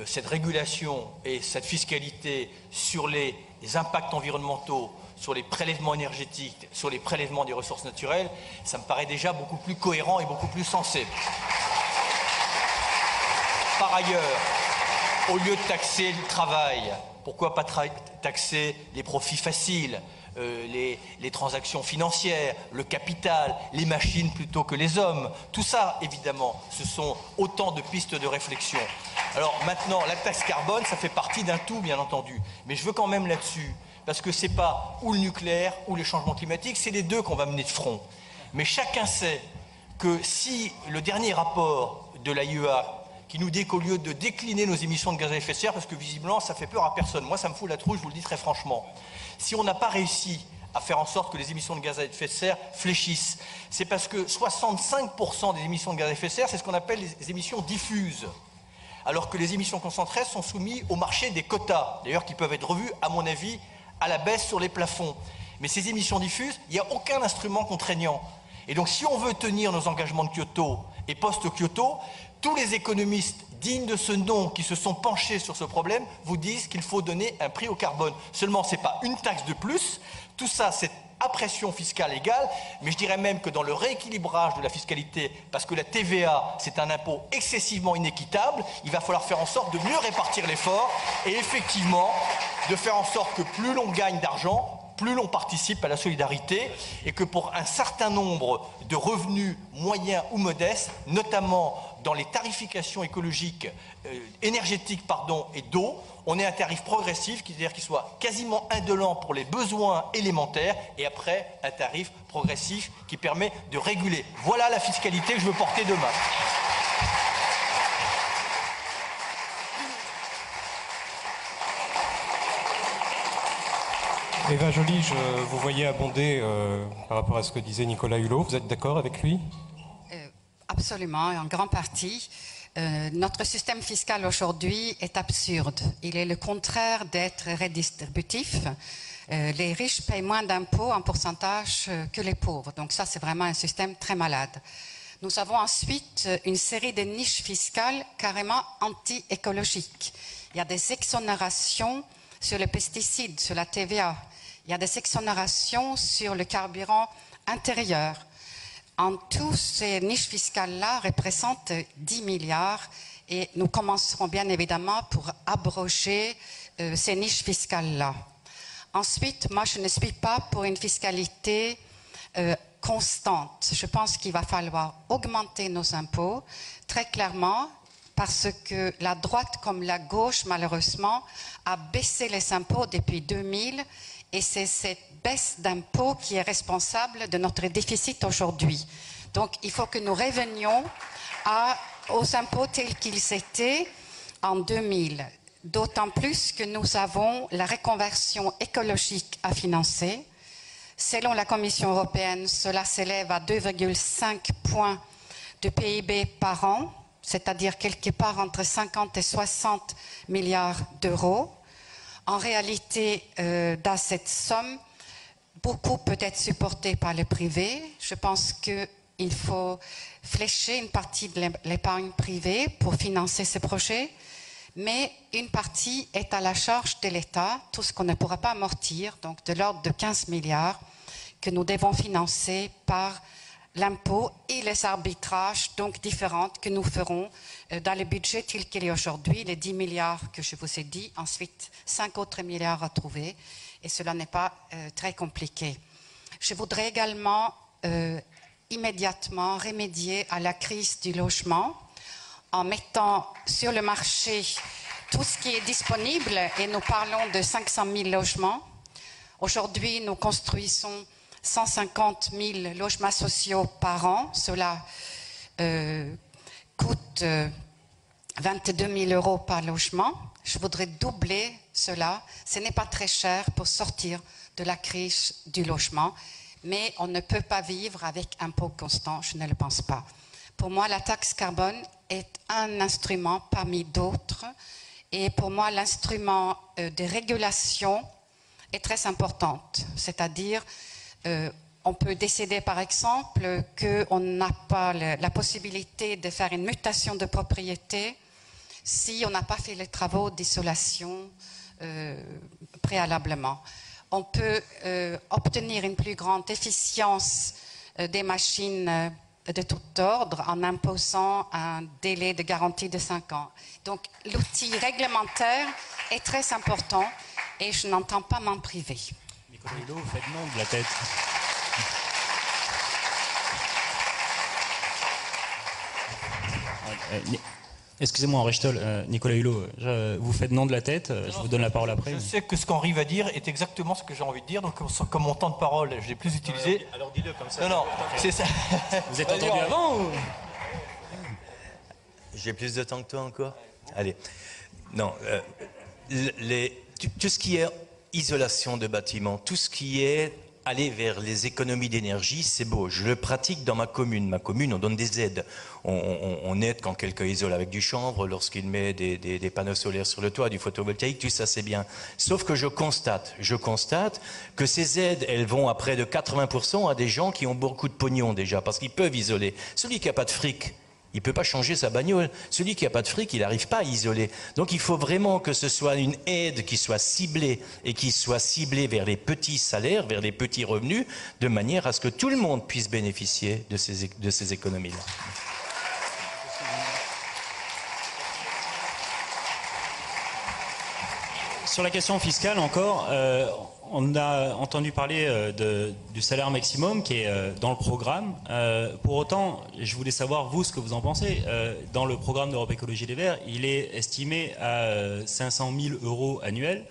cette régulation et cette fiscalité sur les impacts environnementaux, sur les prélèvements énergétiques, sur les prélèvements des ressources naturelles, ça me paraît déjà beaucoup plus cohérent et beaucoup plus sensé. Par ailleurs, au lieu de taxer le travail, pourquoi pas taxer les profits faciles, les transactions financières, le capital, les machines plutôt que les hommes? Tout ça, évidemment, ce sont autant de pistes de réflexion. Alors maintenant, la taxe carbone, ça fait partie d'un tout, bien entendu. Mais je veux quand même là-dessus, parce que c'est pas ou le nucléaire ou les changements climatiques, c'est les deux qu'on va mener de front. Mais chacun sait que si le dernier rapport de l'AIEA, qui nous dit qu'au lieu de décliner nos émissions de gaz à effet de serre, parce que visiblement ça fait peur à personne, moi ça me fout la trouille, je vous le dis très franchement, si on n'a pas réussi à faire en sorte que les émissions de gaz à effet de serre fléchissent, c'est parce que 65% des émissions de gaz à effet de serre, c'est ce qu'on appelle les émissions diffuses, alors que les émissions concentrées sont soumises au marché des quotas, d'ailleurs qui peuvent être revus, à mon avis, à la baisse sur les plafonds. Mais ces émissions diffuses, il n'y a aucun instrument contraignant. Et donc si on veut tenir nos engagements de Kyoto et post-Kyoto, tous les économistes dignes de ce nom qui se sont penchés sur ce problème vous disent qu'il faut donner un prix au carbone. Seulement, ce n'est pas une taxe de plus, tout ça c'est à pression fiscale égale, mais je dirais même que dans le rééquilibrage de la fiscalité, parce que la TVA c'est un impôt excessivement inéquitable, il va falloir faire en sorte de mieux répartir l'effort et effectivement de faire en sorte que plus l'on gagne d'argent, plus l'on participe à la solidarité et que pour un certain nombre de revenus moyens ou modestes, notamment dans les tarifications écologiques, énergétiques et d'eau, on ait un tarif progressif, c'est-à-dire qu'il soit quasiment indolent pour les besoins élémentaires et après un tarif progressif qui permet de réguler. Voilà la fiscalité que je veux porter demain. Eva Joly, je vous voyais abonder par rapport à ce que disait Nicolas Hulot. Vous êtes d'accord avec lui? Absolument, en grande partie. Notre système fiscal aujourd'hui est absurde. Il est le contraire d'être redistributif. Les riches payent moins d'impôts en pourcentage que les pauvres. Donc ça, c'est vraiment un système très malade. Nous avons ensuite une série de niches fiscales carrément anti-écologiques. Il y a des exonérations sur les pesticides, sur la TVA. Il y a des exonérations sur le carburant intérieur. En tout, ces niches fiscales-là représentent 10 milliards et nous commencerons bien évidemment pour abroger ces niches fiscales-là. Ensuite, moi, je ne suis pas pour une fiscalité constante. Je pense qu'il va falloir augmenter nos impôts, très clairement, parce que la droite comme la gauche, malheureusement, a baissé les impôts depuis 2000 et c'est cette baisse d'impôts qui est responsable de notre déficit aujourd'hui. Donc, il faut que nous revenions aux impôts tels qu'ils étaient en 2000. D'autant plus que nous avons la reconversion écologique à financer. Selon la Commission européenne, cela s'élève à 2,5 points de PIB par an, c'est-à-dire quelque part entre 50 et 60 milliards d'euros. En réalité, dans cette somme, beaucoup peut être supporté par le privé. Je pense qu'il faut flécher une partie de l'épargne privée pour financer ces projets, mais une partie est à la charge de l'État, tout ce qu'on ne pourra pas amortir, donc de l'ordre de 15 milliards, que nous devons financer par l'impôt et les arbitrages donc différents que nous ferons dans le budget tel qu'il est aujourd'hui, les 10 milliards que je vous ai dit, ensuite 5 autres milliards à trouver, et cela n'est pas très compliqué. Je voudrais également immédiatement remédier à la crise du logement en mettant sur le marché tout ce qui est disponible, et nous parlons de 500 000 logements. Aujourd'hui, nous construisons 150 000 logements sociaux par an. Cela coûte 22 000 euros par logement. Je voudrais doubler cela. Ce n'est pas très cher pour sortir de la crise du logement, mais on ne peut pas vivre avec impôt constant, je ne le pense pas. Pour moi, la taxe carbone est un instrument parmi d'autres, et pour moi, l'instrument de régulation est très important, c'est-à-dire on peut décider par exemple qu'on n'a pas la possibilité de faire une mutation de propriété si on n'a pas fait les travaux d'isolation préalablement. On peut obtenir une plus grande efficience des machines de tout ordre en imposant un délai de garantie de 5 ans. Donc l'outil réglementaire est très important et je n'entends pas m'en priver. Nicolas Hulot, vous faites non de la tête. Excusez-moi, Richtol, Nicolas Hulot, vous faites non de la tête, je vous donne la parole après. Je sais que ce qu'Henri va dire est exactement ce que j'ai envie de dire, donc comme mon temps de parole, je l'ai plus utilisé. Alors dis-le comme ça. Non, c'est ça. Vous êtes entendu avant ou... J'ai plus de temps que toi encore. Allez. Non, tout ce qui est isolation de bâtiments, tout ce qui est aller vers les économies d'énergie, c'est beau. Je le pratique dans ma commune. Ma commune, on donne des aides. On aide quand quelqu'un isole avec du chanvre, lorsqu'il met des panneaux solaires sur le toit, du photovoltaïque, tout ça c'est bien. Sauf que je constate que ces aides, elles vont à près de 80% à des gens qui ont beaucoup de pognon déjà, parce qu'ils peuvent isoler. Celui qui n'a pas de fric, il ne peut pas changer sa bagnole. Celui qui n'a pas de fric, il n'arrive pas à isoler. Donc il faut vraiment que ce soit une aide qui soit ciblée et qui soit ciblée vers les petits salaires, vers les petits revenus, de manière à ce que tout le monde puisse bénéficier de ces économies-là. Sur la question fiscale encore, on a entendu parler du salaire maximum qui est dans le programme. Pour autant, je voulais savoir, vous, ce que vous en pensez. Dans le programme d'Europe Écologie Les Verts, il est estimé à 500 000 euros annuels.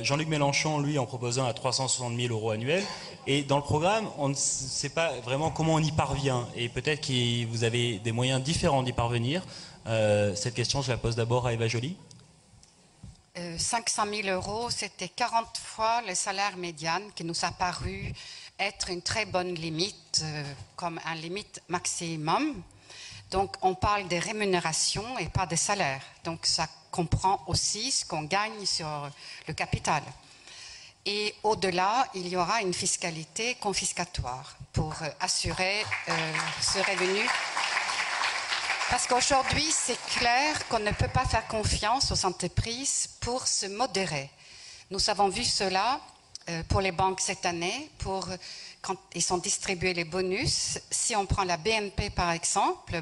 Jean-Luc Mélenchon, lui, en proposant à 360 000 euros annuels. Et dans le programme, on ne sait pas vraiment comment on y parvient. Et peut-être que vous avez des moyens différents d'y parvenir. Cette question, je la pose d'abord à Eva Joly. 500 000 euros, c'était 40 fois le salaire médian qui nous a paru être une très bonne limite, comme un limite maximum. Donc on parle des rémunérations et pas des salaires. Donc ça comprend aussi ce qu'on gagne sur le capital. Et au-delà, il y aura une fiscalité confiscatoire pour assurer ce revenu. Parce qu'aujourd'hui, c'est clair qu'on ne peut pas faire confiance aux entreprises pour se modérer. Nous avons vu cela pour les banques cette année, quand ils sont distribués les bonus. Si on prend la BNP par exemple,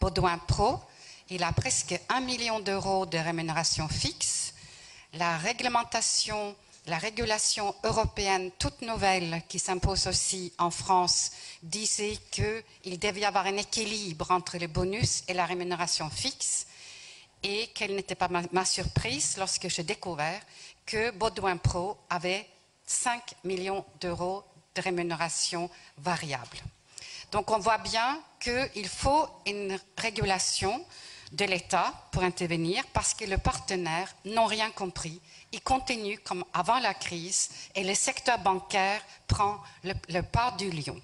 Baudouin Pro, il a presque 1 million d'euros de rémunération fixe. La réglementation, la régulation européenne toute nouvelle qui s'impose aussi en France disait qu'il devait y avoir un équilibre entre les bonus et la rémunération fixe, et quelle n'était pas ma surprise lorsque j'ai découvert que Baudouin Pro avait 5 millions d'euros de rémunération variable. Donc on voit bien qu'il faut une régulation de l'État pour intervenir, parce que les partenaires n'ont rien compris. Ils continuent comme avant la crise et le secteur bancaire prend le pas du lion.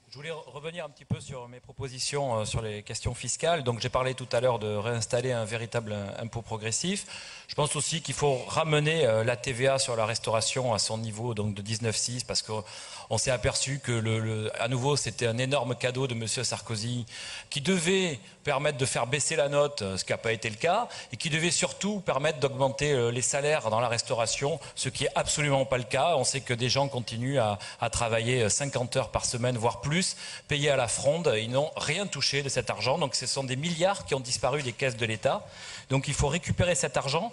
Je voulais revenir un petit peu sur mes propositions sur les questions fiscales. Donc j'ai parlé tout à l'heure de réinstaller un véritable impôt progressif. Je pense aussi qu'il faut ramener la TVA sur la restauration à son niveau donc de 19,6 parce qu'on s'est aperçu que à nouveau c'était un énorme cadeau de M. Sarkozy qui devait permettre de faire baisser la note, ce qui n'a pas été le cas, et qui devait surtout permettre d'augmenter les salaires dans la restauration, ce qui n'est absolument pas le cas. On sait que des gens continuent à travailler 50 heures par semaine, voire plus, payés à la fronde. Ils n'ont rien touché de cet argent. Donc ce sont des milliards qui ont disparu des caisses de l'État. Donc il faut récupérer cet argent.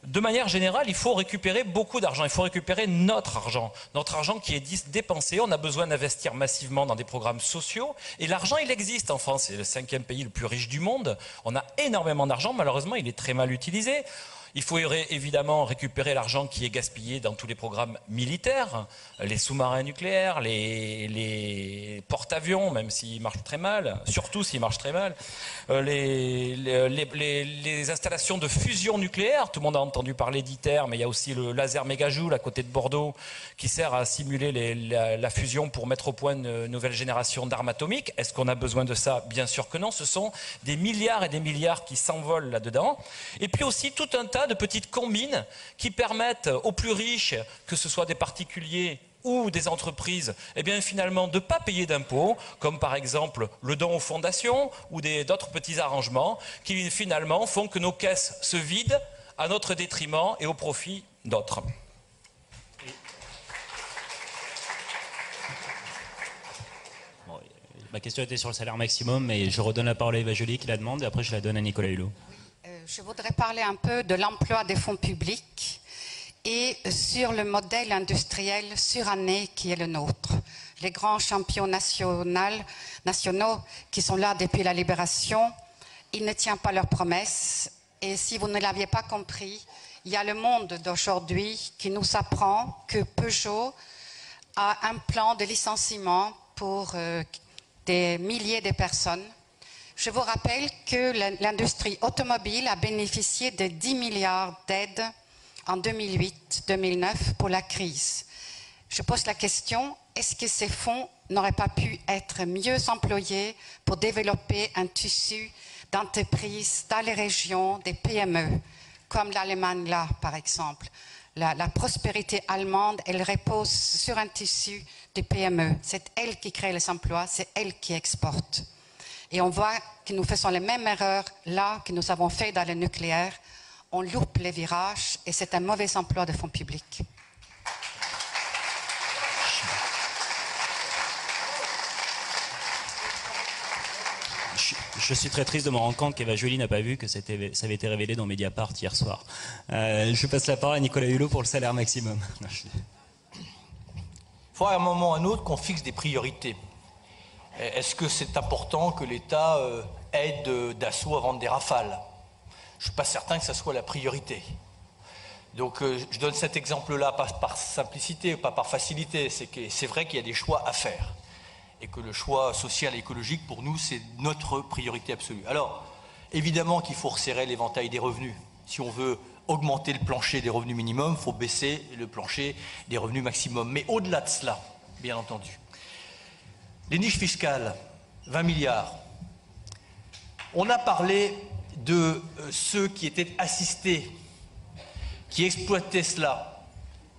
De manière générale, il faut récupérer beaucoup d'argent. Il faut récupérer notre argent qui est dépensé. On a besoin d'investir massivement dans des programmes sociaux. Et l'argent, il existe en France. C'est le 5e pays le plus riche du monde. On a énormément d'argent. Malheureusement, il est très mal utilisé. Il faut évidemment récupérer l'argent qui est gaspillé dans tous les programmes militaires, les sous-marins nucléaires, les porte-avions, même s'ils marchent très mal, surtout s'ils marchent très mal, les installations de fusion nucléaire. Tout le monde a entendu parler d'ITER, mais il y a aussi le laser mégajoule à côté de Bordeaux qui sert à simuler la fusion pour mettre au point une nouvelle génération d'armes atomiques. Est-ce qu'on a besoin de ça? Bien sûr que non. Ce sont des milliards et des milliards qui s'envolent là-dedans. Et puis aussi tout un tas de petites combines qui permettent aux plus riches, que ce soit des particuliers ou des entreprises, eh bien finalement de ne pas payer d'impôts, comme par exemple le don aux fondations ou d'autres petits arrangements qui finalement font que nos caisses se vident à notre détriment et au profit d'autres. Ma question était sur le salaire maximum, mais je redonne la parole à Eva Joly qui la demande et après je la donne à Nicolas Hulot. Je voudrais parler un peu de l'emploi des fonds publics et sur le modèle industriel suranné qui est le nôtre. Les grands champions nationaux qui sont là depuis la libération, ils ne tiennent pas leurs promesses. Et si vous ne l'aviez pas compris, il y a le monde d'aujourd'hui qui nous apprend que Peugeot a un plan de licenciement pour des milliers de personnes. Je vous rappelle que l'industrie automobile a bénéficié de 10 milliards d'aides en 2008-2009 pour la crise. Je pose la question, est-ce que ces fonds n'auraient pas pu être mieux employés pour développer un tissu d'entreprises dans les régions, des PME, comme l'Allemagne là, par exemple? La prospérité allemande, elle repose sur un tissu de PME. C'est elle qui crée les emplois, c'est elle qui exporte. Et on voit que nous faisons les mêmes erreurs là que nous avons fait dans le nucléaire. On loupe les virages et c'est un mauvais emploi de fonds publics. Je suis très triste de me rendre compte qu'Eva Joly n'a pas vu que ça avait été révélé dans Mediapart hier soir. Je passe la parole à Nicolas Hulot pour le salaire maximum. Il faut à un moment ou à un autre qu'on fixe des priorités. Est-ce que c'est important que l'État aide Dassault à vendre des Rafales? Je ne suis pas certain que ça soit la priorité. Donc je donne cet exemple-là, pas par simplicité, pas par facilité. C'est vrai qu'il y a des choix à faire. Et que le choix social et écologique, pour nous, c'est notre priorité absolue. Alors, évidemment qu'il faut resserrer l'éventail des revenus. Si on veut augmenter le plancher des revenus minimums, il faut baisser le plancher des revenus maximums. Mais au-delà de cela, bien entendu, les niches fiscales, 20 milliards. On a parlé de ceux qui étaient assistés, qui exploitaient cela.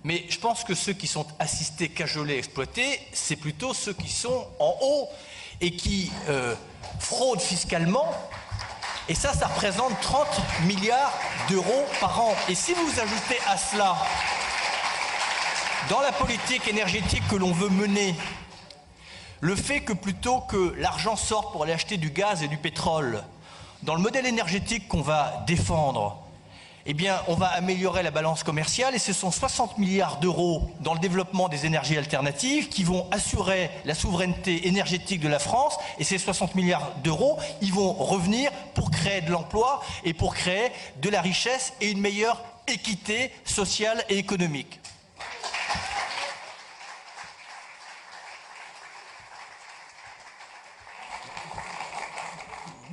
Mais je pense que ceux qui sont assistés, cajolés, exploités, c'est plutôt ceux qui sont en haut et qui fraudent fiscalement. Et ça représente 30 milliards d'euros par an. Et si vous ajoutez à cela, dans la politique énergétique que l'on veut mener, le fait que plutôt que l'argent sorte pour aller acheter du gaz et du pétrole, dans le modèle énergétique qu'on va défendre, eh bien, on va améliorer la balance commerciale et ce sont 60 milliards d'euros dans le développement des énergies alternatives qui vont assurer la souveraineté énergétique de la France. Et ces 60 milliards d'euros, ils vont revenir pour créer de l'emploi et pour créer de la richesse et une meilleure équité sociale et économique.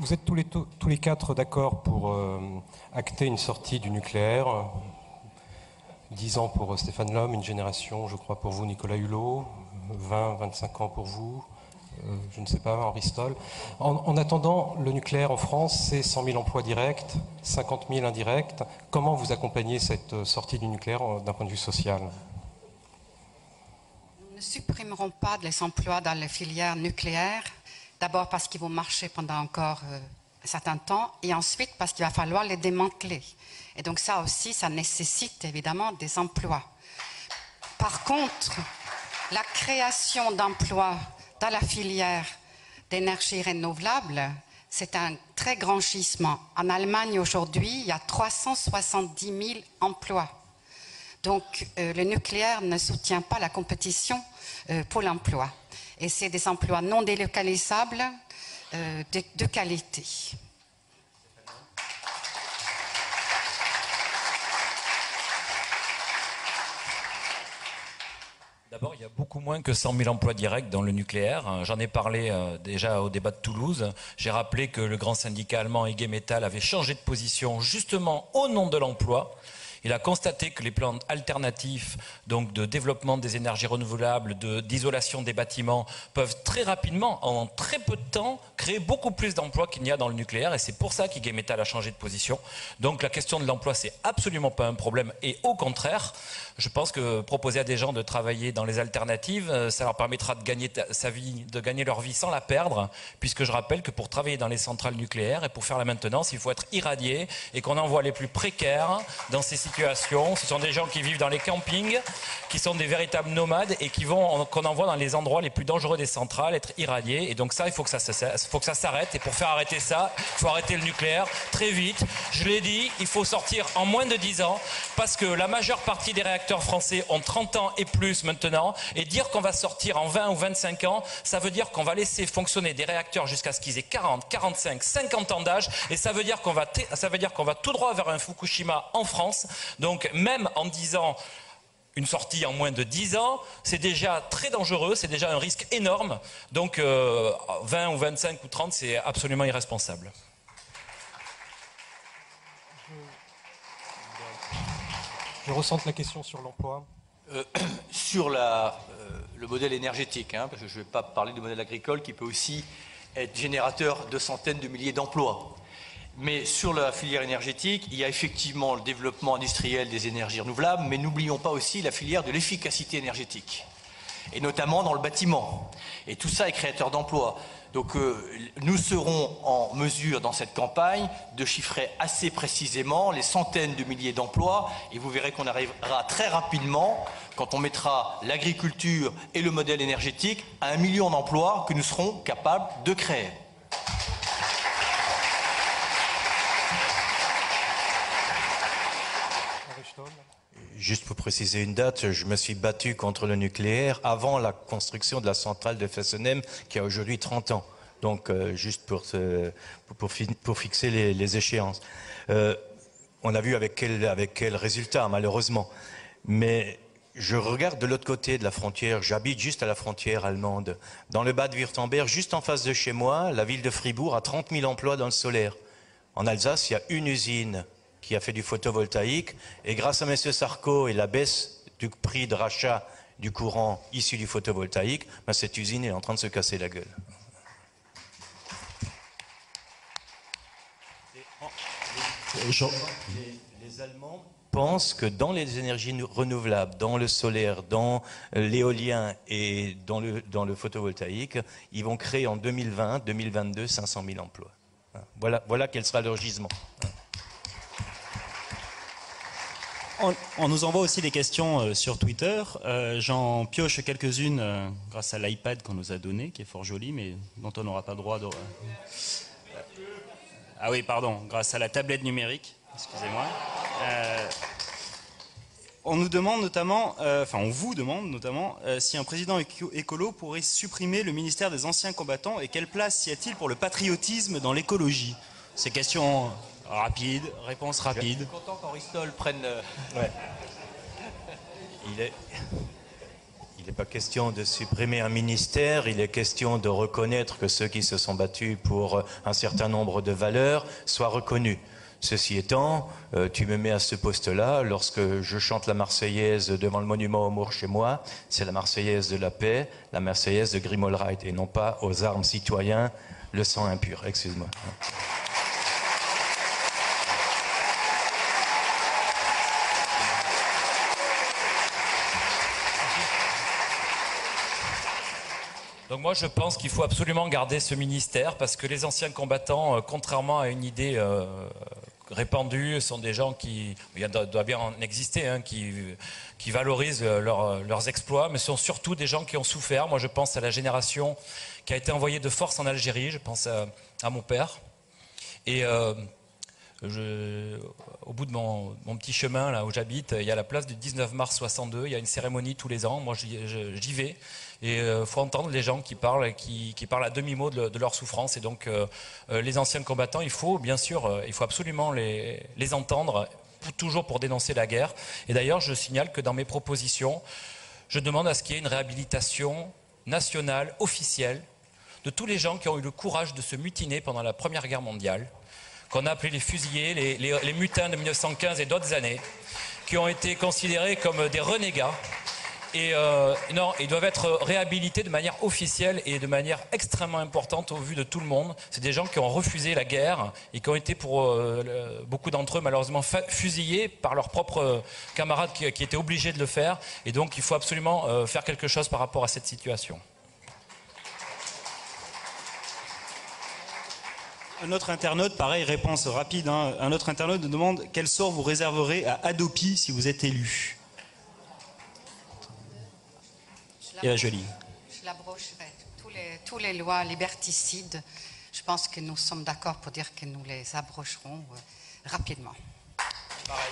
Vous êtes tous les quatre d'accord pour acter une sortie du nucléaire. 10 ans pour Stéphane Lhomme, une génération, je crois, pour vous, Nicolas Hulot. 20, 25 ans pour vous. je ne sais pas, Henri Stoll. En attendant, le nucléaire en France, c'est 100 000 emplois directs, 50 000 indirects. Comment vous accompagnez cette sortie du nucléaire d'un point de vue social? Nous ne supprimerons pas les emplois dans les filières nucléaires, d'abord parce qu'ils vont marcher pendant encore un certain temps, et ensuite parce qu'il va falloir les démanteler. Et donc ça aussi, ça nécessite évidemment des emplois. Par contre, la création d'emplois dans la filière d'énergie renouvelable, c'est un très grand gisement. En Allemagne aujourd'hui, il y a 370 000 emplois. Donc le nucléaire ne soutient pas la compétition pour l'emploi. Et c'est des emplois non délocalisables de qualité. D'abord, il y a beaucoup moins que 100 000 emplois directs dans le nucléaire. J'en ai parlé déjà au débat de Toulouse. J'ai rappelé que le grand syndicat allemand IG Metall avait changé de position justement au nom de l'emploi. Il a constaté que les plans alternatifs, donc de développement des énergies renouvelables, d'isolation des bâtiments, peuvent très rapidement, en très peu de temps, créer beaucoup plus d'emplois qu'il n'y a dans le nucléaire. Et c'est pour ça qu'IG Metall a changé de position. Donc la question de l'emploi, c'est absolument pas un problème. Et au contraire, je pense que proposer à des gens de travailler dans les alternatives, ça leur permettra de gagner sa vie, de gagner leur vie sans la perdre, puisque je rappelle que pour travailler dans les centrales nucléaires et pour faire la maintenance, il faut être irradié et qu'on envoie les plus précaires dans ces situations. Ce sont des gens qui vivent dans les campings, qui sont des véritables nomades et qu'on envoie dans les endroits les plus dangereux des centrales, être irradiés. Et donc ça, il faut que ça s'arrête. Et pour faire arrêter ça, il faut arrêter le nucléaire très vite. Je l'ai dit, il faut sortir en moins de 10 ans parce que la majeure partie des réacteurs français ont 30 ans et plus maintenant. Et dire qu'on va sortir en 20 ou 25 ans, ça veut dire qu'on va laisser fonctionner des réacteurs jusqu'à ce qu'ils aient 40, 45, 50 ans d'âge. Et ça veut dire qu'on va tout droit vers un Fukushima en France. Donc même en disant une sortie en moins de 10 ans, c'est déjà très dangereux, c'est déjà un risque énorme. Donc 20 ou 25 ou 30, c'est absolument irresponsable. Je ressente la question sur l'emploi. Sur le modèle énergétique, parce que je ne vais pas parler du modèle agricole qui peut aussi être générateur de centaines de milliers d'emplois. Mais sur la filière énergétique, il y a effectivement le développement industriel des énergies renouvelables, mais n'oublions pas aussi la filière de l'efficacité énergétique, et notamment dans le bâtiment. Et tout ça est créateur d'emplois. Donc nous serons en mesure dans cette campagne de chiffrer assez précisément les centaines de milliers d'emplois, et vous verrez qu'on arrivera très rapidement, quand on mettra l'agriculture et le modèle énergétique, à 1 million d'emplois que nous serons capables de créer. Juste pour préciser une date, je me suis battu contre le nucléaire avant la construction de la centrale de Fessenheim qui a aujourd'hui 30 ans. Donc juste pour fixer les échéances. On a vu avec quel résultat malheureusement. Mais je regarde de l'autre côté de la frontière, j'habite juste à la frontière allemande. Dans le Bade-Württemberg, juste en face de chez moi, la ville de Fribourg a 30 000 emplois dans le solaire. En Alsace, il y a une usine qui a fait du photovoltaïque, et grâce à M. Sarko et la baisse du prix de rachat du courant issu du photovoltaïque, cette usine est en train de se casser la gueule. Les Allemands pensent que dans les énergies renouvelables, dans le solaire, dans l'éolien et dans le photovoltaïque, ils vont créer en 2020-2022 500 000 emplois. Voilà quel sera leur gisement. On nous envoie aussi des questions sur Twitter. J'en pioche quelques-unes grâce à l'iPad qu'on nous a donné, qui est fort joli, mais dont on n'aura pas le droit de... Ah oui, pardon, grâce à la tablette numérique, excusez-moi. On nous demande notamment, on vous demande notamment, si un président écolo pourrait supprimer le ministère des anciens combattants et quelle place y a-t-il pour le patriotisme dans l'écologie? Ces questions... Rapide, réponse rapide. Je suis content qu'Henri Stoll prenne... Ouais. Il n'est pas question de supprimer un ministère, il est question de reconnaître que ceux qui se sont battus pour un certain nombre de valeurs soient reconnus. Ceci étant, tu me mets à ce poste-là, lorsque je chante la Marseillaise devant le monument aux morts chez moi, c'est la Marseillaise de la paix, la Marseillaise de Grimoald, et non pas aux armes citoyens, le sang impur. Excuse-moi. Donc moi je pense qu'il faut absolument garder ce ministère parce que les anciens combattants, contrairement à une idée répandue, sont des gens qui, il doit bien en exister, hein, qui valorisent leurs exploits, mais sont surtout des gens qui ont souffert. Moi je pense à la génération qui a été envoyée de force en Algérie, je pense à mon père. Et au bout de mon petit chemin là où j'habite, il y a la place du 19 mars 62, il y a une cérémonie tous les ans, moi j'y vais. Et il faut entendre les gens qui parlent à demi-mot de leur souffrance. Et donc les anciens combattants, il faut absolument les entendre, toujours pour dénoncer la guerre. Et d'ailleurs, je signale que dans mes propositions, je demande à ce qu'il y ait une réhabilitation nationale, officielle, de tous les gens qui ont eu le courage de se mutiner pendant la Première Guerre mondiale, qu'on a appelés les fusillés, les mutins de 1915 et d'autres années, qui ont été considérés comme des renégats. Et non, ils doivent être réhabilités de manière officielle et de manière extrêmement importante au vu de tout le monde. C'est des gens qui ont refusé la guerre et qui ont été pour beaucoup d'entre eux malheureusement fusillés par leurs propres camarades qui étaient obligés de le faire. Et donc il faut absolument faire quelque chose par rapport à cette situation. Un autre internaute, pareil, réponse rapide, hein. Un autre internaute demande quel sort vous réserverez à Hadopi si vous êtes élu. Et à Joly. Je l'abrocherai. Tous les lois liberticides, je pense que nous sommes d'accord pour dire que nous les abrocherons rapidement. Pareil.